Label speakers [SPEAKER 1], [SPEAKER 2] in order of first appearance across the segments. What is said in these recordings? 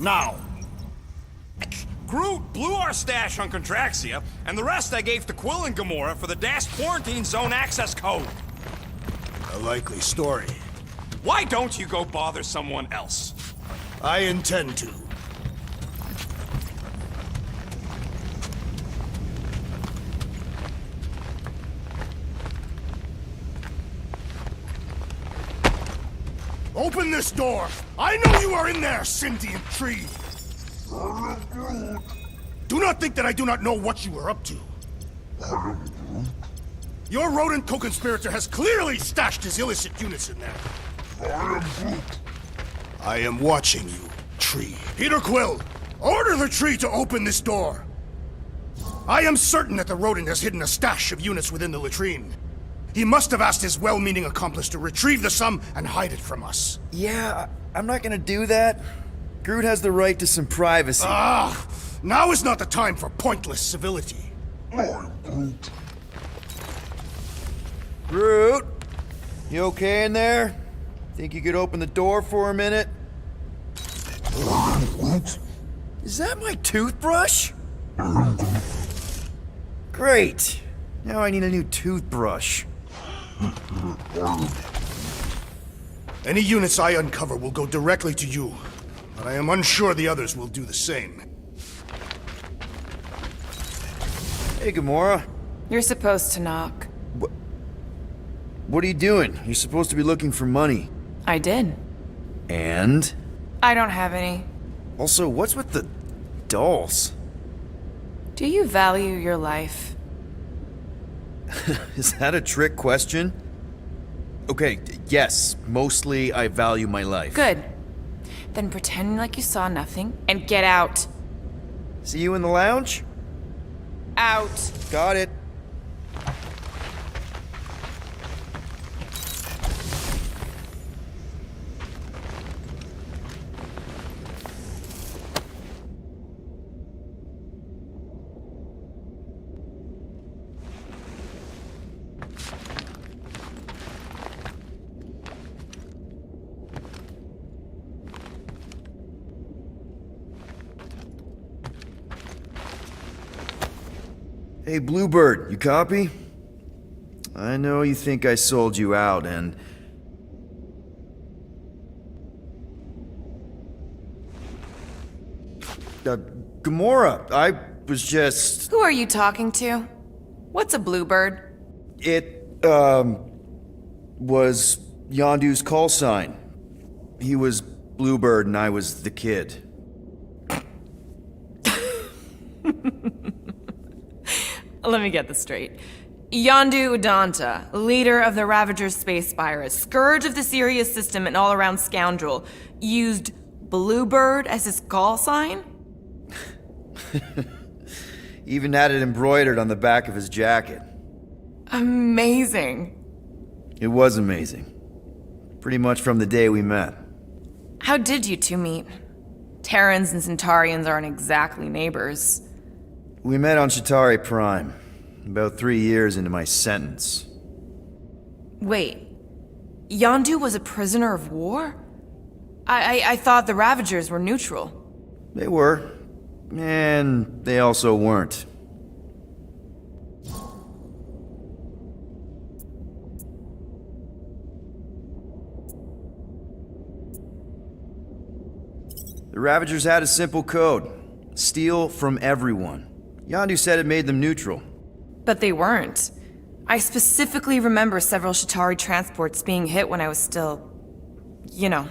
[SPEAKER 1] Now.
[SPEAKER 2] Groot blew our stash on Contraxia, and the rest I gave to Quill and Gamora for the dash quarantine zone access code.
[SPEAKER 1] A likely story.
[SPEAKER 2] Why don't you go bother someone else?
[SPEAKER 1] I intend to. Open this door! I know you are in there, sentient tree! Do not think that I do not know what you are up to. Your rodent co-conspirator has clearly stashed his illicit units in there. I am watching you, tree. Peter Quill, order the tree to open this door. I am certain that the rodent has hidden a stash of units within the latrine. He must have asked his well-meaning accomplice to retrieve the sum and hide it from us.
[SPEAKER 3] Yeah, I'm not gonna do that. Groot has the right to some privacy.
[SPEAKER 1] Now is not the time for pointless civility.
[SPEAKER 3] Groot, you okay in there? Think you could open the door for a minute? Is that my toothbrush? Great. Now I need a new toothbrush.
[SPEAKER 1] Any units I uncover will go directly to you, but I am unsure the others will do the same.
[SPEAKER 3] Hey, Gamora.
[SPEAKER 4] You're supposed to knock.
[SPEAKER 3] What are you doing? You're supposed to be looking for money.
[SPEAKER 4] I did.
[SPEAKER 3] And?
[SPEAKER 4] I don't have any.
[SPEAKER 3] Also, what's with the dolls?
[SPEAKER 4] Do you value your life?
[SPEAKER 3] Is that a trick question? Okay, yes, mostly I value my life.
[SPEAKER 4] Good. Then pretend like you saw nothing and get out.
[SPEAKER 3] See you in the lounge?
[SPEAKER 4] Out.
[SPEAKER 3] Got it. Hey, Bluebird, you copy? I know you think I sold you out, and... Gamora, I was just...
[SPEAKER 4] Who are you talking to? What's a bluebird?
[SPEAKER 3] It, was Yondu's call sign. He was Bluebird and I was the kid.
[SPEAKER 4] Let me get this straight. Yondu Udanta, leader of the Ravagers space virus, scourge of the Sirius system and all-around scoundrel, used Bluebird as his call sign?
[SPEAKER 3] Even had it embroidered on the back of his jacket.
[SPEAKER 4] Amazing.
[SPEAKER 3] It was amazing. Pretty much from the day we met.
[SPEAKER 4] How did you two meet? Terrans and Centaurians aren't exactly neighbors.
[SPEAKER 3] We met on Chitauri Prime, about 3 years into my sentence.
[SPEAKER 4] Wait, Yondu was a prisoner of war? I thought the Ravagers were neutral.
[SPEAKER 3] They were, and they also weren't. The Ravagers had a simple code: steal from everyone. Yondu said it made them neutral.
[SPEAKER 4] But they weren't. I specifically remember several Chitauri transports being hit when I was still... you know.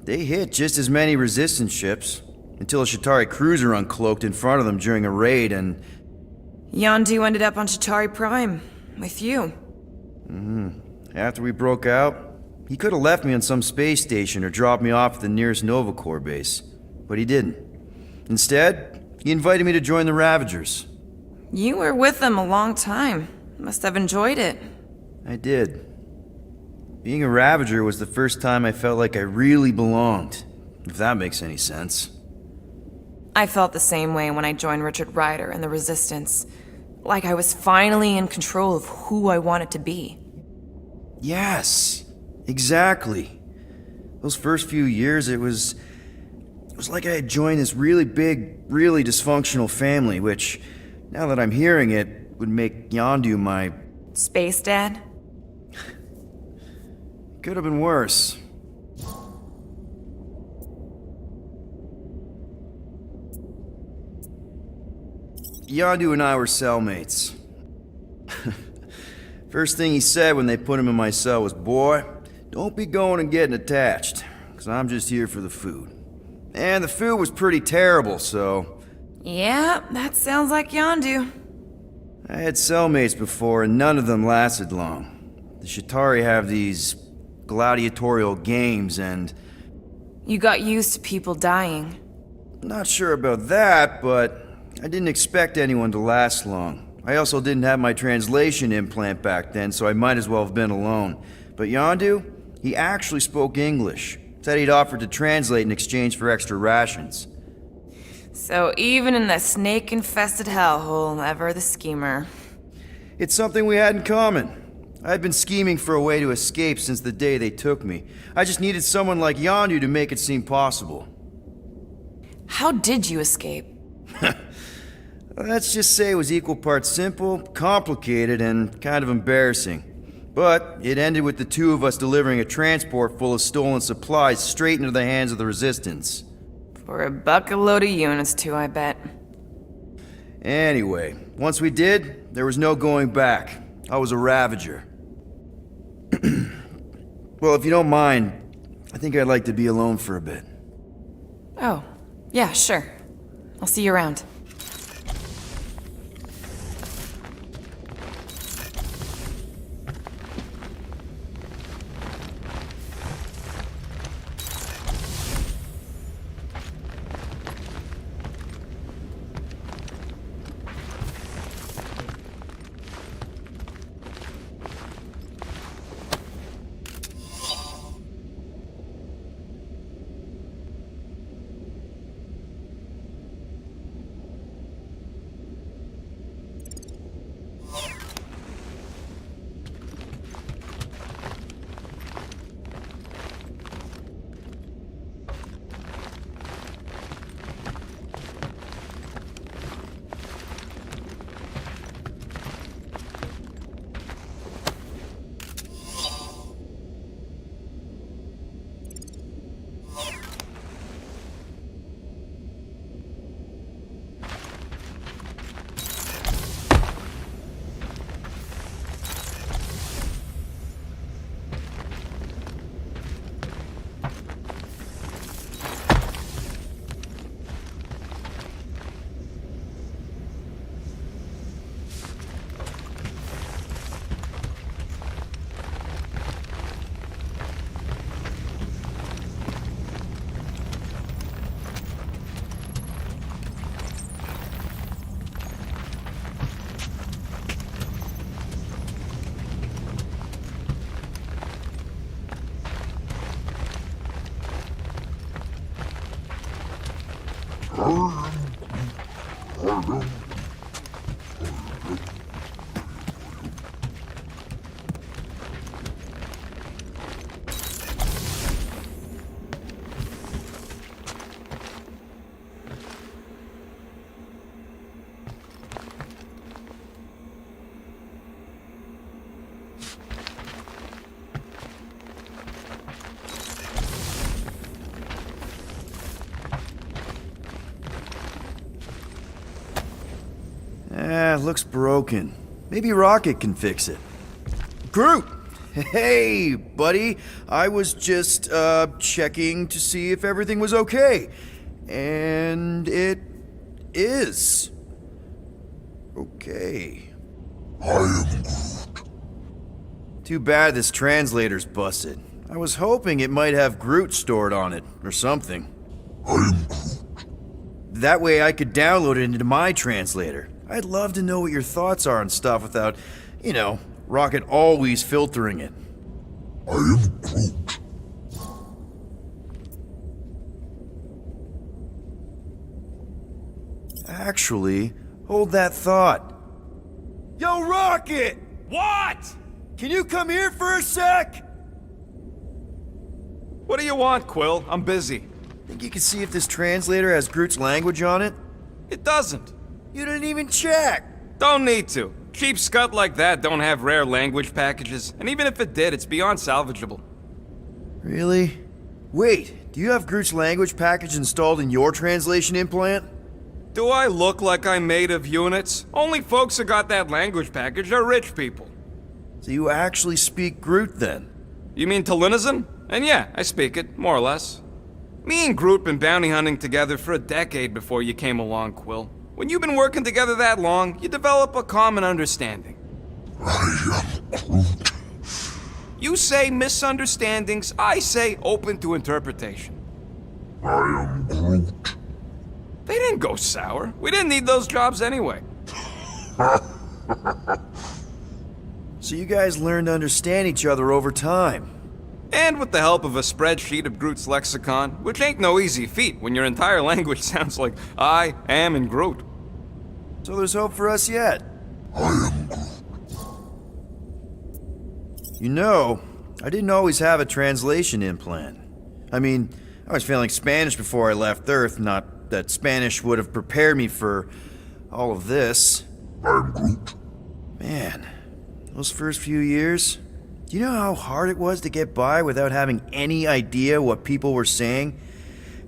[SPEAKER 3] They hit just as many resistance ships, until a Chitauri cruiser uncloaked in front of them during a raid and...
[SPEAKER 4] Yondu ended up on Chitauri Prime, with you.
[SPEAKER 3] After we broke out, he could have left me on some space station or dropped me off at the nearest Nova Corps base. But he didn't. Instead, he invited me to join the Ravagers.
[SPEAKER 4] You were with them a long time. Must have enjoyed it.
[SPEAKER 3] I did. Being a Ravager was the first time I felt like I really belonged, if that makes any sense.
[SPEAKER 4] I felt the same way when I joined Richard Rider and the Resistance. Like I was finally in control of who I wanted to be.
[SPEAKER 3] Yes, exactly. Those first few years, it was was like I had joined this really big, really dysfunctional family, which, now that I'm hearing it, would make Yondu my...
[SPEAKER 4] Space Dad?
[SPEAKER 3] Could have been worse. Yondu and I were cellmates. First thing he said when they put him in my cell was, "Boy, don't be going and getting attached, because I'm just here for the food." And the food was pretty terrible, so...
[SPEAKER 4] Yeah, that sounds like Yondu.
[SPEAKER 3] I had cellmates before, and none of them lasted long. The Shatari have these gladiatorial games, and...
[SPEAKER 4] You got used to people dying.
[SPEAKER 3] Not sure about that, but I didn't expect anyone to last long. I also didn't have my translation implant back then, so I might as well have been alone. But Yondu, he actually spoke English. Said he'd offered to translate in exchange for extra rations.
[SPEAKER 4] So even in the snake-infested hellhole, ever the schemer.
[SPEAKER 3] It's something we had in common. I'd been scheming for a way to escape since the day they took me. I just needed someone like Yondu to make it seem possible.
[SPEAKER 4] How did you escape?
[SPEAKER 3] Let's just say it was equal parts simple, complicated, and kind of embarrassing. But it ended with the two of us delivering a transport full of stolen supplies straight into the hands of the Resistance.
[SPEAKER 4] For a bucket-load of units, too, I bet.
[SPEAKER 3] Anyway, once we did, there was no going back. I was a Ravager. Well, if you don't mind, I think I'd like to be alone for a bit.
[SPEAKER 4] Oh, yeah, sure. I'll see you around.
[SPEAKER 3] Looks broken. Maybe Rocket can fix it. Groot! Hey, buddy. I was just, checking to see if everything was okay. And it is. Okay.
[SPEAKER 5] I am Groot.
[SPEAKER 3] Too bad this translator's busted. I was hoping it might have Groot stored on it, or something.
[SPEAKER 5] I am Groot.
[SPEAKER 3] That way I could download it into my translator. I'd love to know what your thoughts are on stuff without, you know, Rocket always filtering it.
[SPEAKER 5] I am Groot.
[SPEAKER 3] Actually, hold that thought. Yo, Rocket!
[SPEAKER 2] What?
[SPEAKER 3] Can you come here for a sec?
[SPEAKER 2] What do you want, Quill? I'm busy.
[SPEAKER 3] Think you can see if this translator has Groot's language on it?
[SPEAKER 2] It doesn't.
[SPEAKER 3] You didn't even check!
[SPEAKER 2] Don't need to. Cheap scut like that don't have rare language packages, and even if it did, it's beyond salvageable.
[SPEAKER 3] Really? Wait, do you have Groot's language package installed in your translation implant?
[SPEAKER 2] Do I look like I'm made of units? Only folks who got that language package are rich people.
[SPEAKER 3] So you actually speak Groot then?
[SPEAKER 2] You mean Talinisan? And yeah, I speak it, more or less. Me and Groot been bounty hunting together for a decade before you came along, Quill. When you've been working together that long, you develop a common understanding.
[SPEAKER 5] I am Groot.
[SPEAKER 2] You say misunderstandings, I say open to interpretation.
[SPEAKER 5] I am Groot.
[SPEAKER 2] They didn't go sour. We didn't need those jobs anyway.
[SPEAKER 3] So you guys learned to understand each other over time.
[SPEAKER 2] And with the help of a spreadsheet of Groot's lexicon, which ain't no easy feat when your entire language sounds like I am and Groot.
[SPEAKER 3] So there's hope for us yet.
[SPEAKER 5] I am Groot.
[SPEAKER 3] You know, I didn't always have a translation implant. I mean, I was failing Spanish before I left Earth, not that Spanish would have prepared me for all of this.
[SPEAKER 5] I am Groot.
[SPEAKER 3] Man, those first few years, do you know how hard it was to get by without having any idea what people were saying?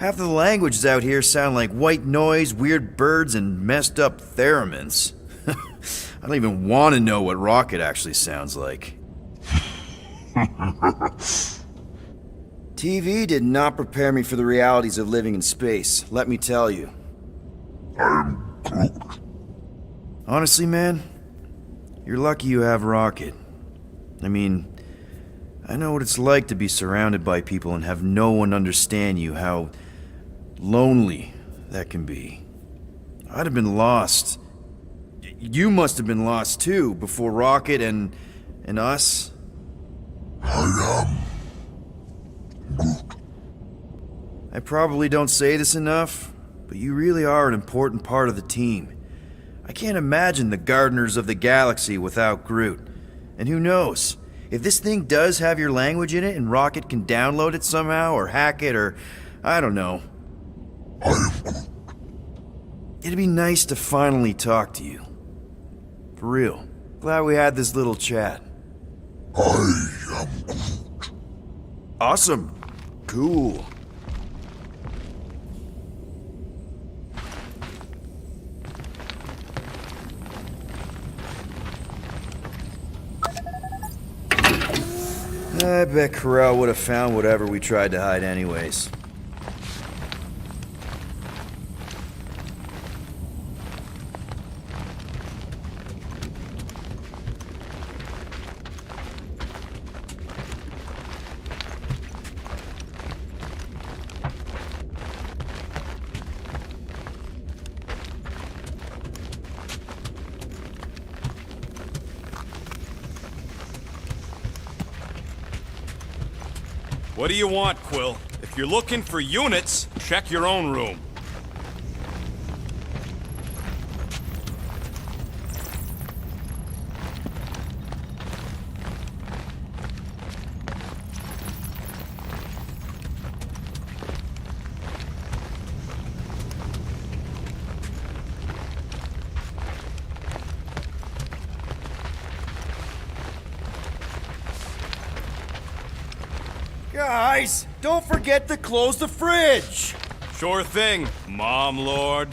[SPEAKER 3] Half of the languages out here sound like white noise, weird birds, and messed up theremins. I don't even want to know what Rocket actually sounds like. TV did not prepare me for the realities of living in space, let me tell you.
[SPEAKER 5] I am Groot.
[SPEAKER 3] Honestly, man, you're lucky you have Rocket. I mean, I know what it's like to be surrounded by people and have no one understand you, how lonely that can be. I'd have been lost. You must have been lost too, before Rocket and us.
[SPEAKER 5] I am Groot.
[SPEAKER 3] I probably don't say this enough, but you really are an important part of the team. I can't imagine the Gardeners of the Galaxy without Groot. And who knows? If this thing does have your language in it and Rocket can download it somehow or hack it or I don't know.
[SPEAKER 5] I am Groot.
[SPEAKER 3] It'd be nice to finally talk to you. For real. Glad we had this little chat.
[SPEAKER 5] I am Groot.
[SPEAKER 3] Awesome. Cool. I bet Corral would have found whatever we tried to hide anyways.
[SPEAKER 2] What do you want, Quill? If you're looking for units, check your own room.
[SPEAKER 3] Guys, don't forget to close the fridge!
[SPEAKER 2] Sure thing, Mom Lord.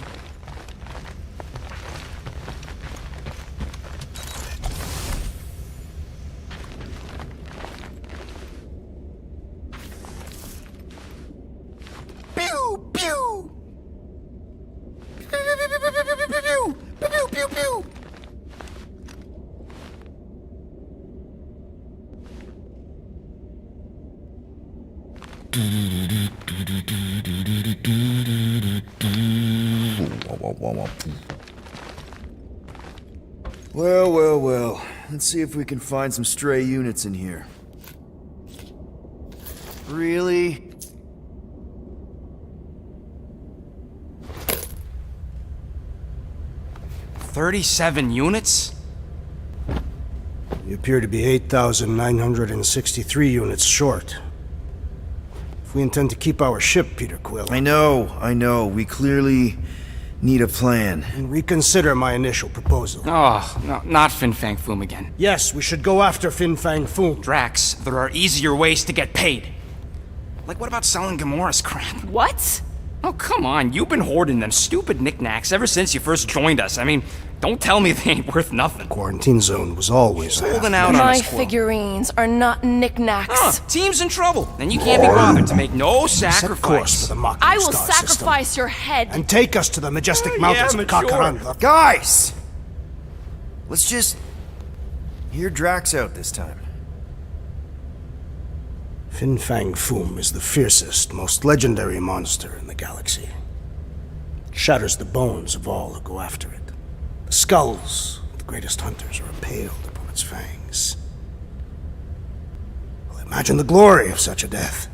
[SPEAKER 3] Pew! Pew! Pew! Pew! Pew! Pew! Pew! Well, well, well. Let's see if we can find some stray units in here. Really?
[SPEAKER 2] $37 units?
[SPEAKER 1] We appear to be 8,963 units short. If we intend to keep our ship, Peter Quill.
[SPEAKER 3] I know. We clearly need a plan.
[SPEAKER 1] And reconsider my initial proposal.
[SPEAKER 6] Oh, no, not Fin Fang Foom again.
[SPEAKER 1] Yes, we should go after Fin Fang Foom.
[SPEAKER 6] Drax, there are easier ways to get paid. Like, what about selling Gamora's crap?
[SPEAKER 4] What?
[SPEAKER 6] Oh, come on, you've been hoarding them stupid knickknacks ever since you first joined us. I mean, don't tell me they ain't worth nothing.
[SPEAKER 1] Quarantine zone was always
[SPEAKER 6] Holding out on
[SPEAKER 4] My
[SPEAKER 6] us, Quill.
[SPEAKER 4] figurines are not knickknacks.
[SPEAKER 6] Huh, team's in trouble, and you can't be bothered to make no
[SPEAKER 1] Set course for
[SPEAKER 6] sacrifice.
[SPEAKER 1] the Mocking
[SPEAKER 4] I will
[SPEAKER 1] Star
[SPEAKER 4] sacrifice
[SPEAKER 1] system,
[SPEAKER 4] your head.
[SPEAKER 1] and take us to the majestic mountains of
[SPEAKER 6] mature.
[SPEAKER 1] Kakaranda.
[SPEAKER 3] Guys! Let's just hear Drax out this time.
[SPEAKER 1] Fin Fang Foom is the fiercest, most legendary monster in the galaxy. Shatters the bones of all who go after it. The skulls of the greatest hunters are impaled upon its fangs. Well, imagine the glory of such a death.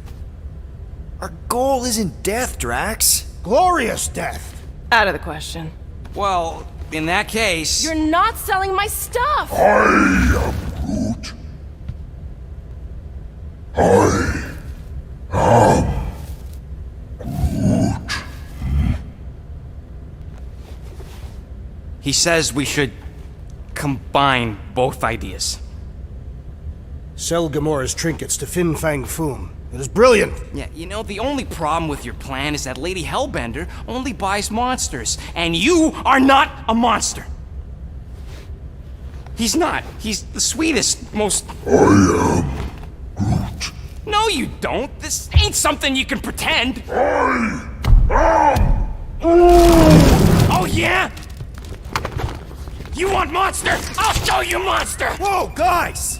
[SPEAKER 3] Our goal isn't death, Drax.
[SPEAKER 1] Glorious death!
[SPEAKER 4] Out of the question.
[SPEAKER 6] Well, in that case...
[SPEAKER 4] You're not selling my stuff!
[SPEAKER 5] I am Groot.
[SPEAKER 6] He says we should combine both ideas.
[SPEAKER 1] Sell Gamora's trinkets to Fin Fang Foom. It is brilliant!
[SPEAKER 6] Yeah, you know, the only problem with your plan is that Lady Hellbender only buys monsters, and you are not a monster. He's not. He's the sweetest, most...
[SPEAKER 5] I am Groot.
[SPEAKER 6] No, you don't. This ain't something you can pretend. Oh, yeah? You want monster? I'll show you monster!
[SPEAKER 3] Whoa, guys!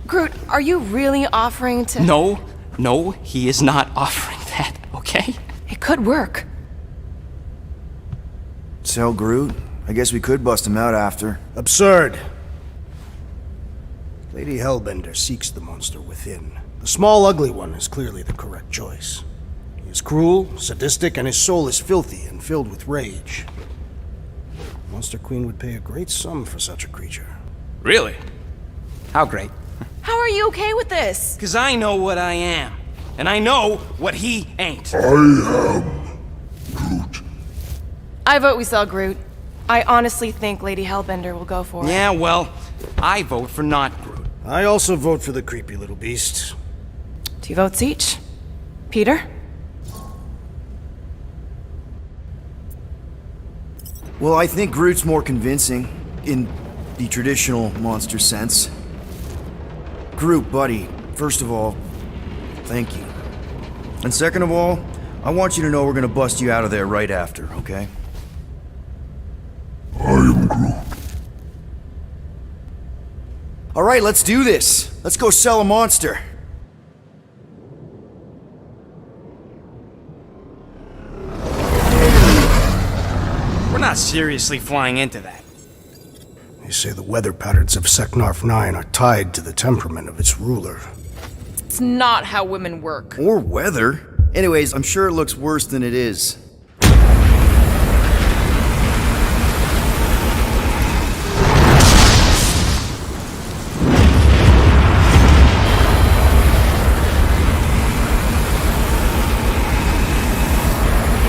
[SPEAKER 4] Groot, are you really offering to...
[SPEAKER 6] No, he is not offering that, okay?
[SPEAKER 4] It could work.
[SPEAKER 3] Sell Groot? I guess we could bust him out after.
[SPEAKER 1] Absurd. Lady Hellbender seeks the monster within. The small, ugly one is clearly the correct choice. He is cruel, sadistic, and his soul is filthy and filled with rage. Monster Queen would pay a great sum for such a creature.
[SPEAKER 6] Really? How great?
[SPEAKER 4] How are you okay with this?
[SPEAKER 6] Because I know what I am. And I know what he ain't.
[SPEAKER 5] I am Groot.
[SPEAKER 4] I vote we sell Groot. I honestly think Lady Hellbender will go for it.
[SPEAKER 6] Yeah, well, I vote for not Groot.
[SPEAKER 1] I also vote for the creepy little beast.
[SPEAKER 4] 2 votes each. Peter?
[SPEAKER 3] Well, I think Groot's more convincing, in the traditional monster sense. Groot, buddy, first of all, thank you. And second of all, I want you to know we're gonna bust you out of there right after, okay?
[SPEAKER 5] I am Groot.
[SPEAKER 3] Alright, let's do this. Let's go sell a monster.
[SPEAKER 6] We're not seriously flying into that.
[SPEAKER 1] They say the weather patterns of Seknarf 9 are tied to the temperament of its ruler.
[SPEAKER 4] It's not how women work.
[SPEAKER 3] Or weather. Anyways, I'm sure it looks worse than it is.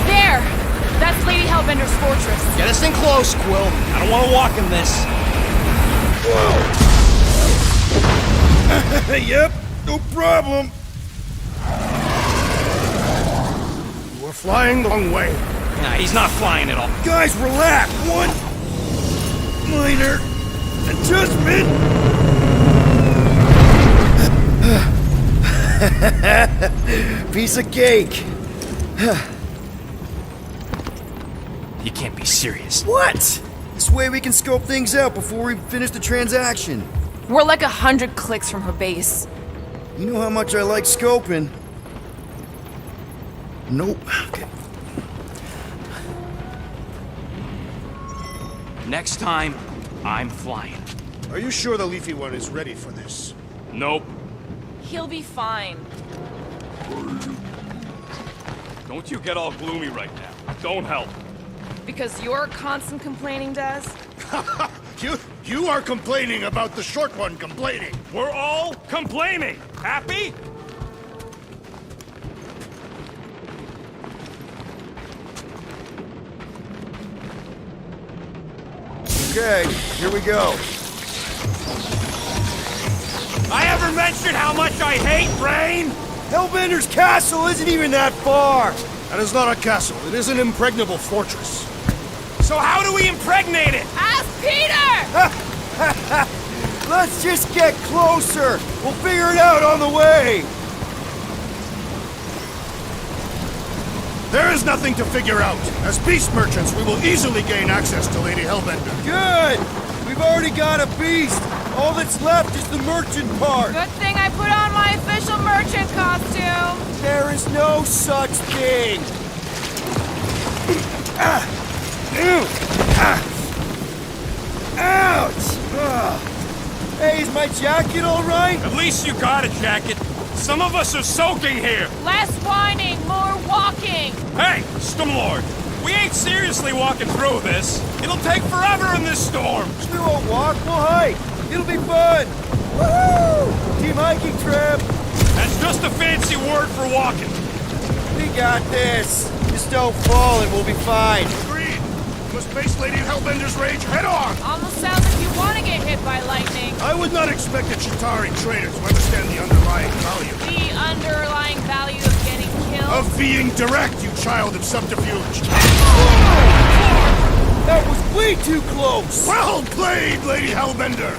[SPEAKER 4] There! That's Lady Hellbender's fortress.
[SPEAKER 6] Get us in close, Quill. I don't want to walk in this.
[SPEAKER 3] Yep, no problem.
[SPEAKER 1] We're flying the wrong way.
[SPEAKER 6] Nah, he's not flying at all.
[SPEAKER 3] Guys, relax. One minor adjustment. Piece of cake.
[SPEAKER 6] You can't be serious.
[SPEAKER 3] What? This way we can scope things out before we finish the transaction.
[SPEAKER 4] We're like 100 clicks from her base.
[SPEAKER 3] You know how much I like scoping. Nope. Okay.
[SPEAKER 6] Next time, I'm flying.
[SPEAKER 1] Are you sure the Leafy One is ready for this?
[SPEAKER 6] Nope.
[SPEAKER 4] He'll be fine.
[SPEAKER 2] Don't you get all gloomy right now. Don't help.
[SPEAKER 4] Because your constant complaining does?
[SPEAKER 1] You are complaining about the short one complaining.
[SPEAKER 7] We're all complaining. Happy?
[SPEAKER 3] Okay, here we go.
[SPEAKER 7] I ever mentioned how much I hate rain?
[SPEAKER 3] Hellbender's castle isn't even that far!
[SPEAKER 1] That is not a castle. It is an impregnable fortress.
[SPEAKER 7] So how do we impregnate it?
[SPEAKER 4] Ask Peter!
[SPEAKER 3] Let's just get closer! We'll figure it out on the way!
[SPEAKER 1] There is nothing to figure out. As beast merchants, we will easily gain access to Lady Hellbender.
[SPEAKER 3] Good! We've already got a beast! All that's left is the merchant part!
[SPEAKER 4] Good thing I put on my official merchant costume.
[SPEAKER 3] There is no such thing! Ouch! Hey, is my jacket all right?
[SPEAKER 7] At least you got a jacket. Some of us are soaking here.
[SPEAKER 4] Less whining, more walking.
[SPEAKER 7] Hey, Stumlord, we ain't seriously walking through this. It'll take forever in this storm.
[SPEAKER 3] We won't walk, we'll hike! It'll be fun! Woohoo! Team hiking trip!
[SPEAKER 7] That's just a fancy word for walking.
[SPEAKER 3] We got this! Just don't fall and we'll be fine.
[SPEAKER 1] Agreed. We must face Lady Hellbender's rage head on.
[SPEAKER 4] Almost sounds like you want to get hit by lightning.
[SPEAKER 1] I would not expect a Chitauri trader to understand the underlying value.
[SPEAKER 4] The underlying value of getting killed.
[SPEAKER 1] Of being direct, you child of subterfuge.
[SPEAKER 3] That was way too close!
[SPEAKER 1] Well played, Lady Hellbender.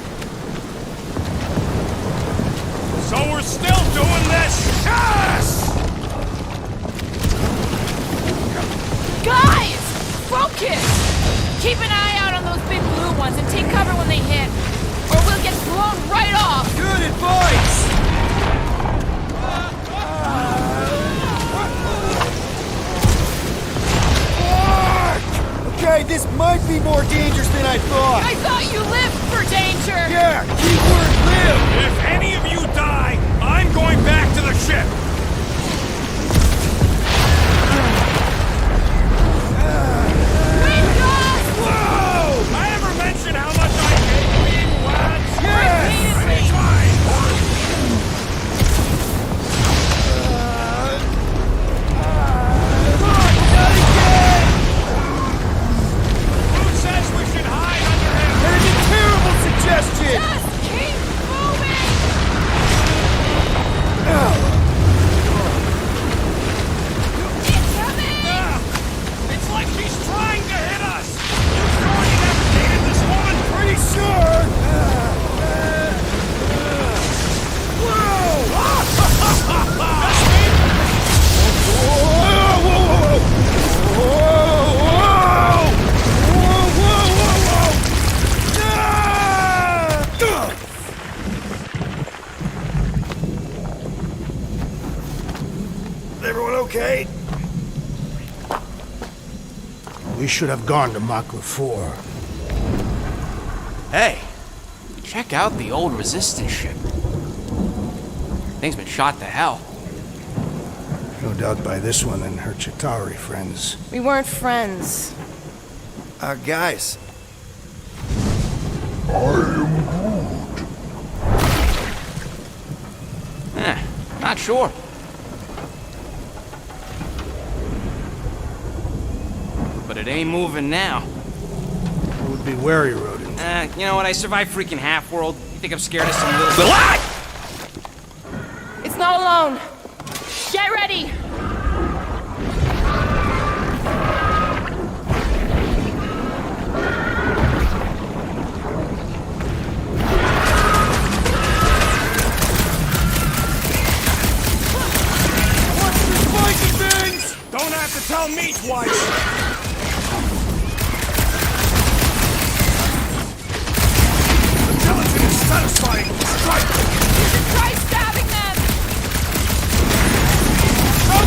[SPEAKER 7] So we're still doing this?
[SPEAKER 1] Yes!
[SPEAKER 4] Guys! Focus! Keep an eye out on those big blue ones and take cover when they hit. Or we'll get blown right off!
[SPEAKER 3] Good advice! Okay, this might be more dangerous than I thought.
[SPEAKER 4] I thought you lived for danger!
[SPEAKER 3] Yeah, keyword live!
[SPEAKER 7] If any of you die, I'm going back to the ship.
[SPEAKER 4] Wind us!
[SPEAKER 7] Whoa! I ever mentioned how much I hate being wet?
[SPEAKER 4] Repeatedly!
[SPEAKER 7] Who says we should hide under him?
[SPEAKER 3] That's a terrible suggestion!
[SPEAKER 4] Just keep moving! It's coming!
[SPEAKER 7] It's like she's trying to hit us! You sure you never dated this woman?
[SPEAKER 3] Pretty sure! Everyone okay?
[SPEAKER 1] We should have gone to Makla 4.
[SPEAKER 6] Hey, check out the old resistance ship. Thing's been shot to hell.
[SPEAKER 1] No doubt by this one and her Chitauri friends.
[SPEAKER 4] We weren't friends.
[SPEAKER 3] Guys.
[SPEAKER 6] Not sure. But it ain't moving now.
[SPEAKER 1] It would be wary, rodent.
[SPEAKER 6] You know what? I survived freaking Half-World. You think I'm scared of some little... What?
[SPEAKER 4] It's not alone. Get ready!
[SPEAKER 7] Don't have to tell me twice!
[SPEAKER 1] The gelatin is satisfying. Strike!
[SPEAKER 4] You should try stabbing them!
[SPEAKER 7] No!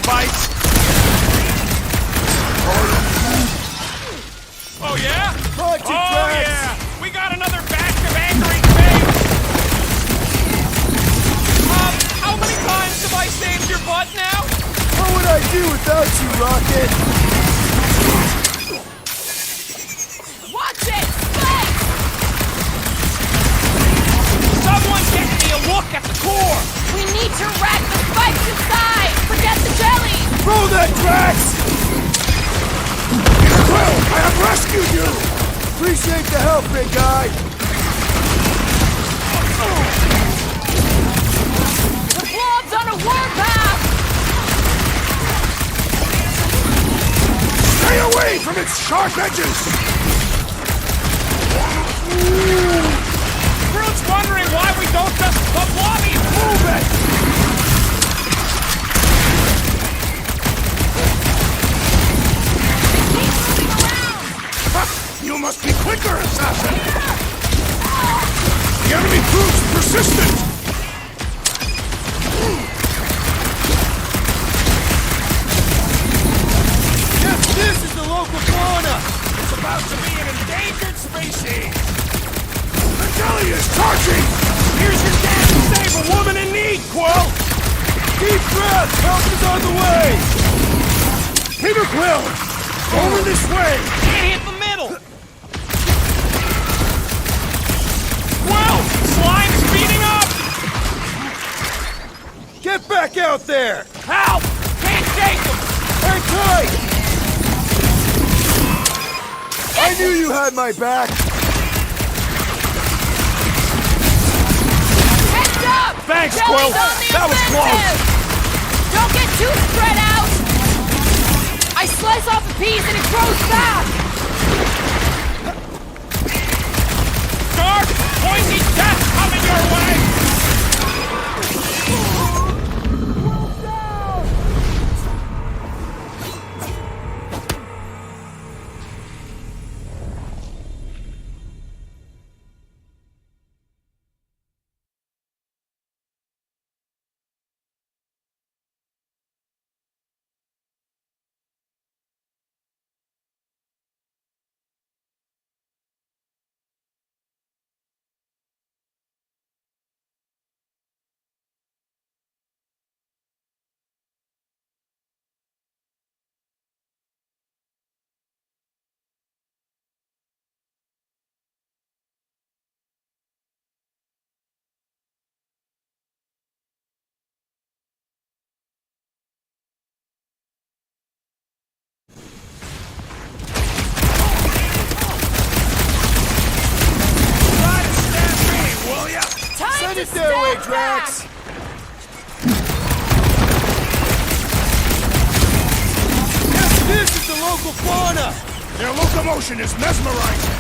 [SPEAKER 7] Vice. Oh, yeah? Oh, yeah! We got another batch of angry pigs! How many times have I saved your butt now?
[SPEAKER 3] What would I do without you, Rocket?
[SPEAKER 4] Watch it! Spike!
[SPEAKER 6] Someone get me a look at the core!
[SPEAKER 4] We need to rack the spikes inside! Forget the jelly!
[SPEAKER 3] Throw that, Drax!
[SPEAKER 1] Quill, I have rescued you!
[SPEAKER 3] Appreciate the help, big guy.
[SPEAKER 4] The blob's on a warpath!
[SPEAKER 1] Stay away from its sharp edges!
[SPEAKER 7] Groot's wondering why we don't just put lobbies. Move it!
[SPEAKER 1] You must be quicker, assassin! The enemy proves persistent!
[SPEAKER 3] Yes, this is the local fauna.
[SPEAKER 7] It's about to be an endangered species.
[SPEAKER 1] The jelly is charging!
[SPEAKER 7] Here's your chance to save a woman in need, Quill.
[SPEAKER 3] Deep breath. Help is on the way.
[SPEAKER 1] Peter Quill! Over this way!
[SPEAKER 6] Can't hit the middle!
[SPEAKER 7] Quill, slime's speeding up.
[SPEAKER 3] Get back out there.
[SPEAKER 6] Help! Can't shake them!
[SPEAKER 3] Hang tight. I knew you had my back.
[SPEAKER 4] Heads up!
[SPEAKER 7] Thanks,
[SPEAKER 4] Jelly's
[SPEAKER 7] Quill.
[SPEAKER 4] on the
[SPEAKER 7] That was
[SPEAKER 4] offensive! Don't get too spread out! I slice off a piece and it grows fast!
[SPEAKER 7] Dark, pointy death coming your way.
[SPEAKER 4] Time to
[SPEAKER 3] Their way,
[SPEAKER 4] step
[SPEAKER 3] Drax.
[SPEAKER 4] back!
[SPEAKER 3] Yes, this is the local fauna.
[SPEAKER 1] Their locomotion is mesmerizing!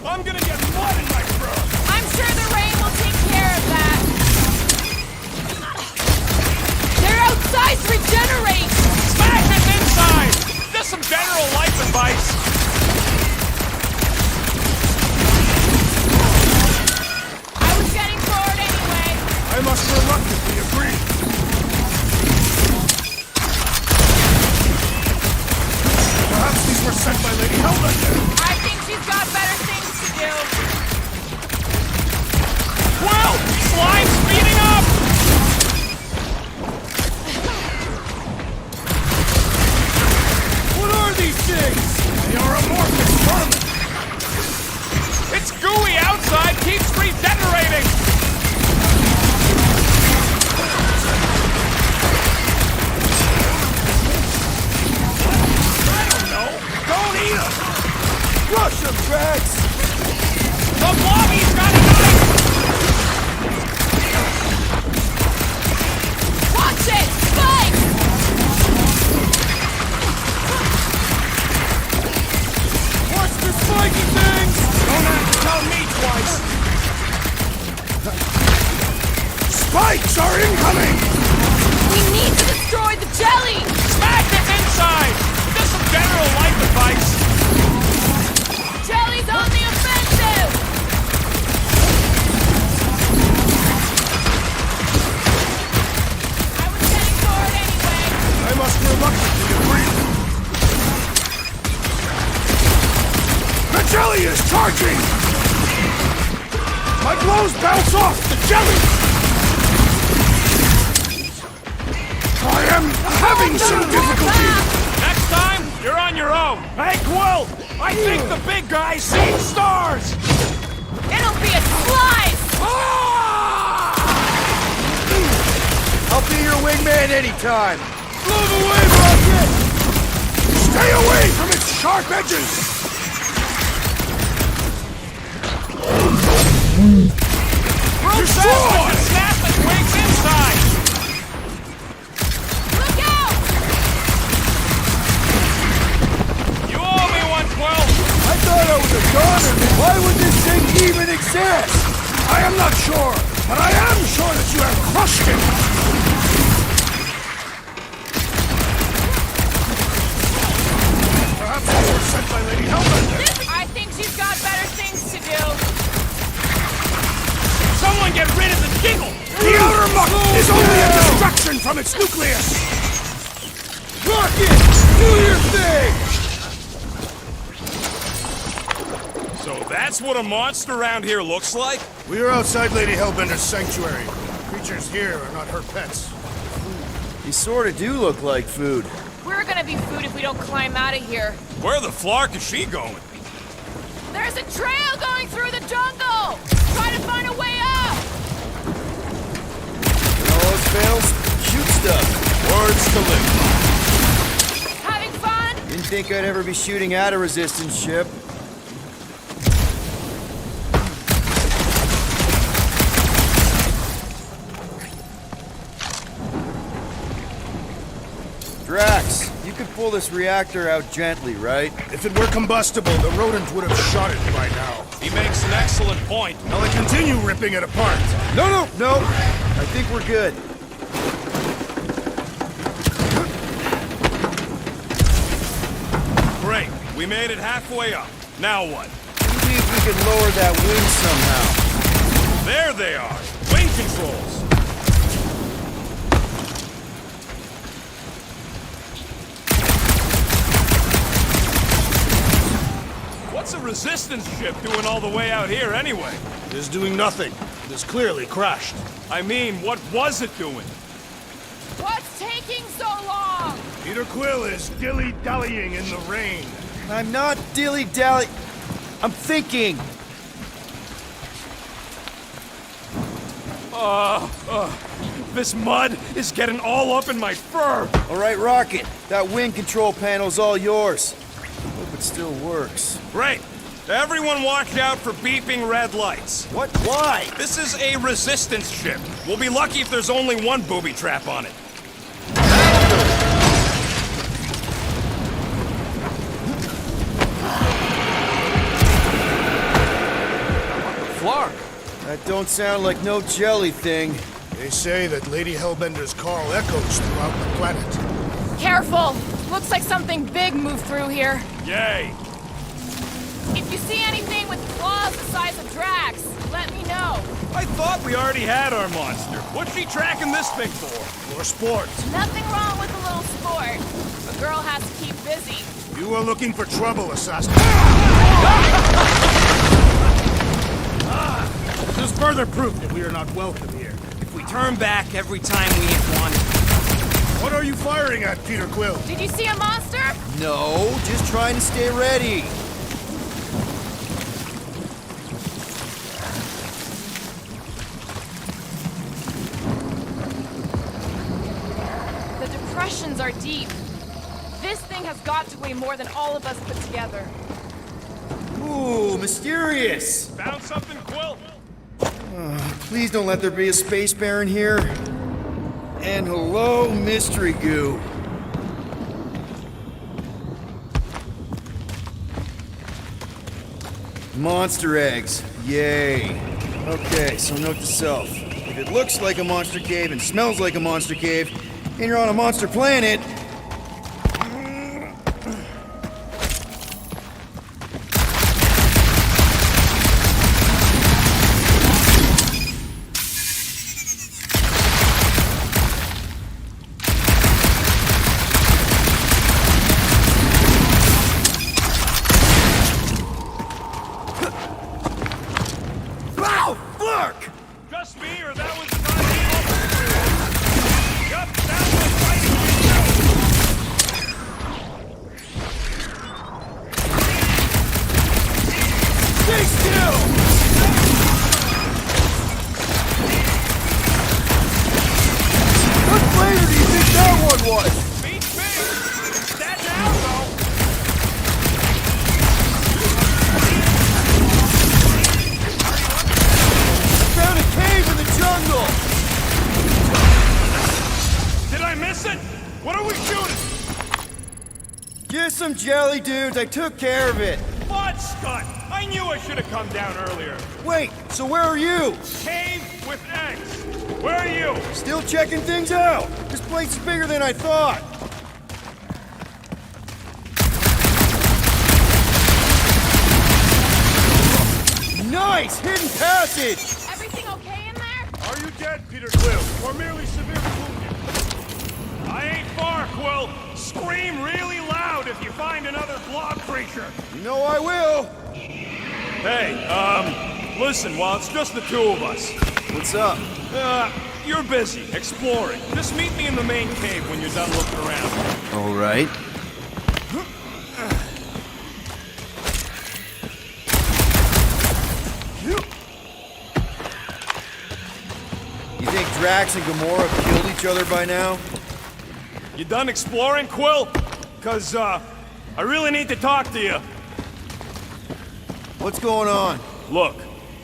[SPEAKER 7] I'm gonna get mud in my throat.
[SPEAKER 4] I'm sure the rain will take care of that. They're outside to regenerate!
[SPEAKER 7] Smash it inside. Just some general life advice.
[SPEAKER 4] I was getting bored anyway.
[SPEAKER 1] I must reluctantly agree. Perhaps these were sent by Lady Hellbender.
[SPEAKER 4] I think she's got better things to do.
[SPEAKER 7] Well, slime speeding up.
[SPEAKER 3] What are these things?
[SPEAKER 1] They are amorphous vermin.
[SPEAKER 7] It's gooey outside. Keeps regenerating. I don't know. Don't eat them.
[SPEAKER 3] Rush them, Drax.
[SPEAKER 7] The blobby's got a knife.
[SPEAKER 4] Watch it! Spike!
[SPEAKER 3] Watch the spiky things.
[SPEAKER 7] Don't have to tell me twice.
[SPEAKER 1] Spikes are incoming!
[SPEAKER 4] We need to destroy the jelly!
[SPEAKER 7] Smash it inside. Just some general life advice.
[SPEAKER 4] Jelly's on the offensive!
[SPEAKER 1] Charging! My blows bounce off the jelly! I am having some difficulty!
[SPEAKER 7] Next time, you're on your own. Hey, Quill! I think the big guy's seeing stars!
[SPEAKER 4] It'll be a slice!
[SPEAKER 3] I'll be your wingman anytime.
[SPEAKER 1] Move away, Rocket! Stay away from its sharp edges!
[SPEAKER 7] Brute
[SPEAKER 1] Destroy!
[SPEAKER 7] can snap its wings inside!
[SPEAKER 4] Look out!
[SPEAKER 7] You owe me one, Quill!
[SPEAKER 1] I thought I was a goner. Why would this thing even exist? I am not sure, but I am sure that you have crushed it! Perhaps you were sent by Lady Hellbender.
[SPEAKER 4] I think she's got better things to do.
[SPEAKER 7] Someone get rid of the giggle!
[SPEAKER 1] The outer muck is only a distraction from its nucleus! Rocket! Do your thing!
[SPEAKER 7] So that's what a monster around here looks like?
[SPEAKER 1] We are outside Lady Hellbender's sanctuary. Creatures here are not her pets.
[SPEAKER 3] You sort of do look like food.
[SPEAKER 4] We're gonna be food if we don't climb out of here.
[SPEAKER 7] Where the flark is she going?
[SPEAKER 4] There's a trail going through the jungle! Try to find a way up!
[SPEAKER 3] When all else fails, shoot stuff.
[SPEAKER 7] Words to live.
[SPEAKER 4] Having fun?
[SPEAKER 3] Didn't think I'd ever be shooting at a resistance ship. Drax, you could pull this reactor out gently, right?
[SPEAKER 1] If it were combustible, the rodent would have shot it by now.
[SPEAKER 7] He makes an excellent point.
[SPEAKER 1] Now I continue ripping it apart.
[SPEAKER 3] No! I think we're good.
[SPEAKER 7] Great. We made it halfway up. Now what?
[SPEAKER 3] See if we can lower that wing somehow.
[SPEAKER 7] There they are. Wing controls. What's a resistance ship doing all the way out here anyway?
[SPEAKER 1] It is doing nothing. It has clearly crashed.
[SPEAKER 7] I mean, what was it doing?
[SPEAKER 4] What's taking so long?
[SPEAKER 1] Peter Quill is dilly-dallying in the rain.
[SPEAKER 3] I'm not dilly-dally. I'm thinking.
[SPEAKER 7] This mud is getting all up in my fur.
[SPEAKER 3] All right, Rocket. That wing control panel's all yours. Hope it still works.
[SPEAKER 7] Great. Everyone watch out for beeping red lights.
[SPEAKER 3] What? Why?
[SPEAKER 7] This is a resistance ship. We'll be lucky if there's only one booby trap on it.
[SPEAKER 6] Flark.
[SPEAKER 3] That don't sound like no jelly thing.
[SPEAKER 1] They say that Lady Hellbender's call echoes throughout the planet.
[SPEAKER 4] Careful! Looks like something big moved through here.
[SPEAKER 7] Yay.
[SPEAKER 4] If you see anything with claws the size of Drax, let me know.
[SPEAKER 7] I thought we already had our monster. What's she tracking this thing for?
[SPEAKER 1] For sport.
[SPEAKER 4] Nothing wrong with a little sport. A girl has to keep busy.
[SPEAKER 1] You are looking for trouble, assassin. This is further proof that we are not welcome here.
[SPEAKER 6] If we turn back every time we hit one,
[SPEAKER 1] What are you firing at, Peter Quill?
[SPEAKER 4] Did you see a monster?
[SPEAKER 3] No, just trying to stay ready.
[SPEAKER 4] The depressions are deep. This thing has got to weigh more than all of us put together.
[SPEAKER 3] Ooh, mysterious.
[SPEAKER 7] Found something, Quill?
[SPEAKER 3] Please don't let there be a space baron here. And hello, mystery goo. Monster eggs. Yay. Okay, so note to self. If it looks like a monster cave and smells like a monster cave, and you're on a monster planet, dark!
[SPEAKER 7] Just me, or that was the guy Yup, that was fighting myself!
[SPEAKER 3] Stay still! What flavor do you think that one was?
[SPEAKER 7] Beat me! It's dead now, though!
[SPEAKER 3] Found a cave in the jungle!
[SPEAKER 7] Did I miss it? What are we shooting?
[SPEAKER 3] Just some jelly dudes, I took care of it.
[SPEAKER 7] Blood Scott! I knew I should have come down earlier.
[SPEAKER 3] Wait, so where are you?
[SPEAKER 7] Cave with eggs. Where are you?
[SPEAKER 3] Still checking things out. This place is bigger than I thought. Nice! Hidden passage!
[SPEAKER 4] Everything okay in there?
[SPEAKER 1] Are you dead, Peter Quill, or merely severely wounded?
[SPEAKER 7] I ain't far, Quill. Scream really loud if you find another blob creature.
[SPEAKER 3] You know I will.
[SPEAKER 7] Hey, listen, while it's just the two of us,
[SPEAKER 3] What's up?
[SPEAKER 7] you're busy exploring. Just meet me in the main cave when you're done looking around.
[SPEAKER 3] All right. You think Drax and Gamora killed each other by now?
[SPEAKER 7] You done exploring, Quill? 'Cause, I really need to talk to you.
[SPEAKER 3] What's going on?
[SPEAKER 7] Look,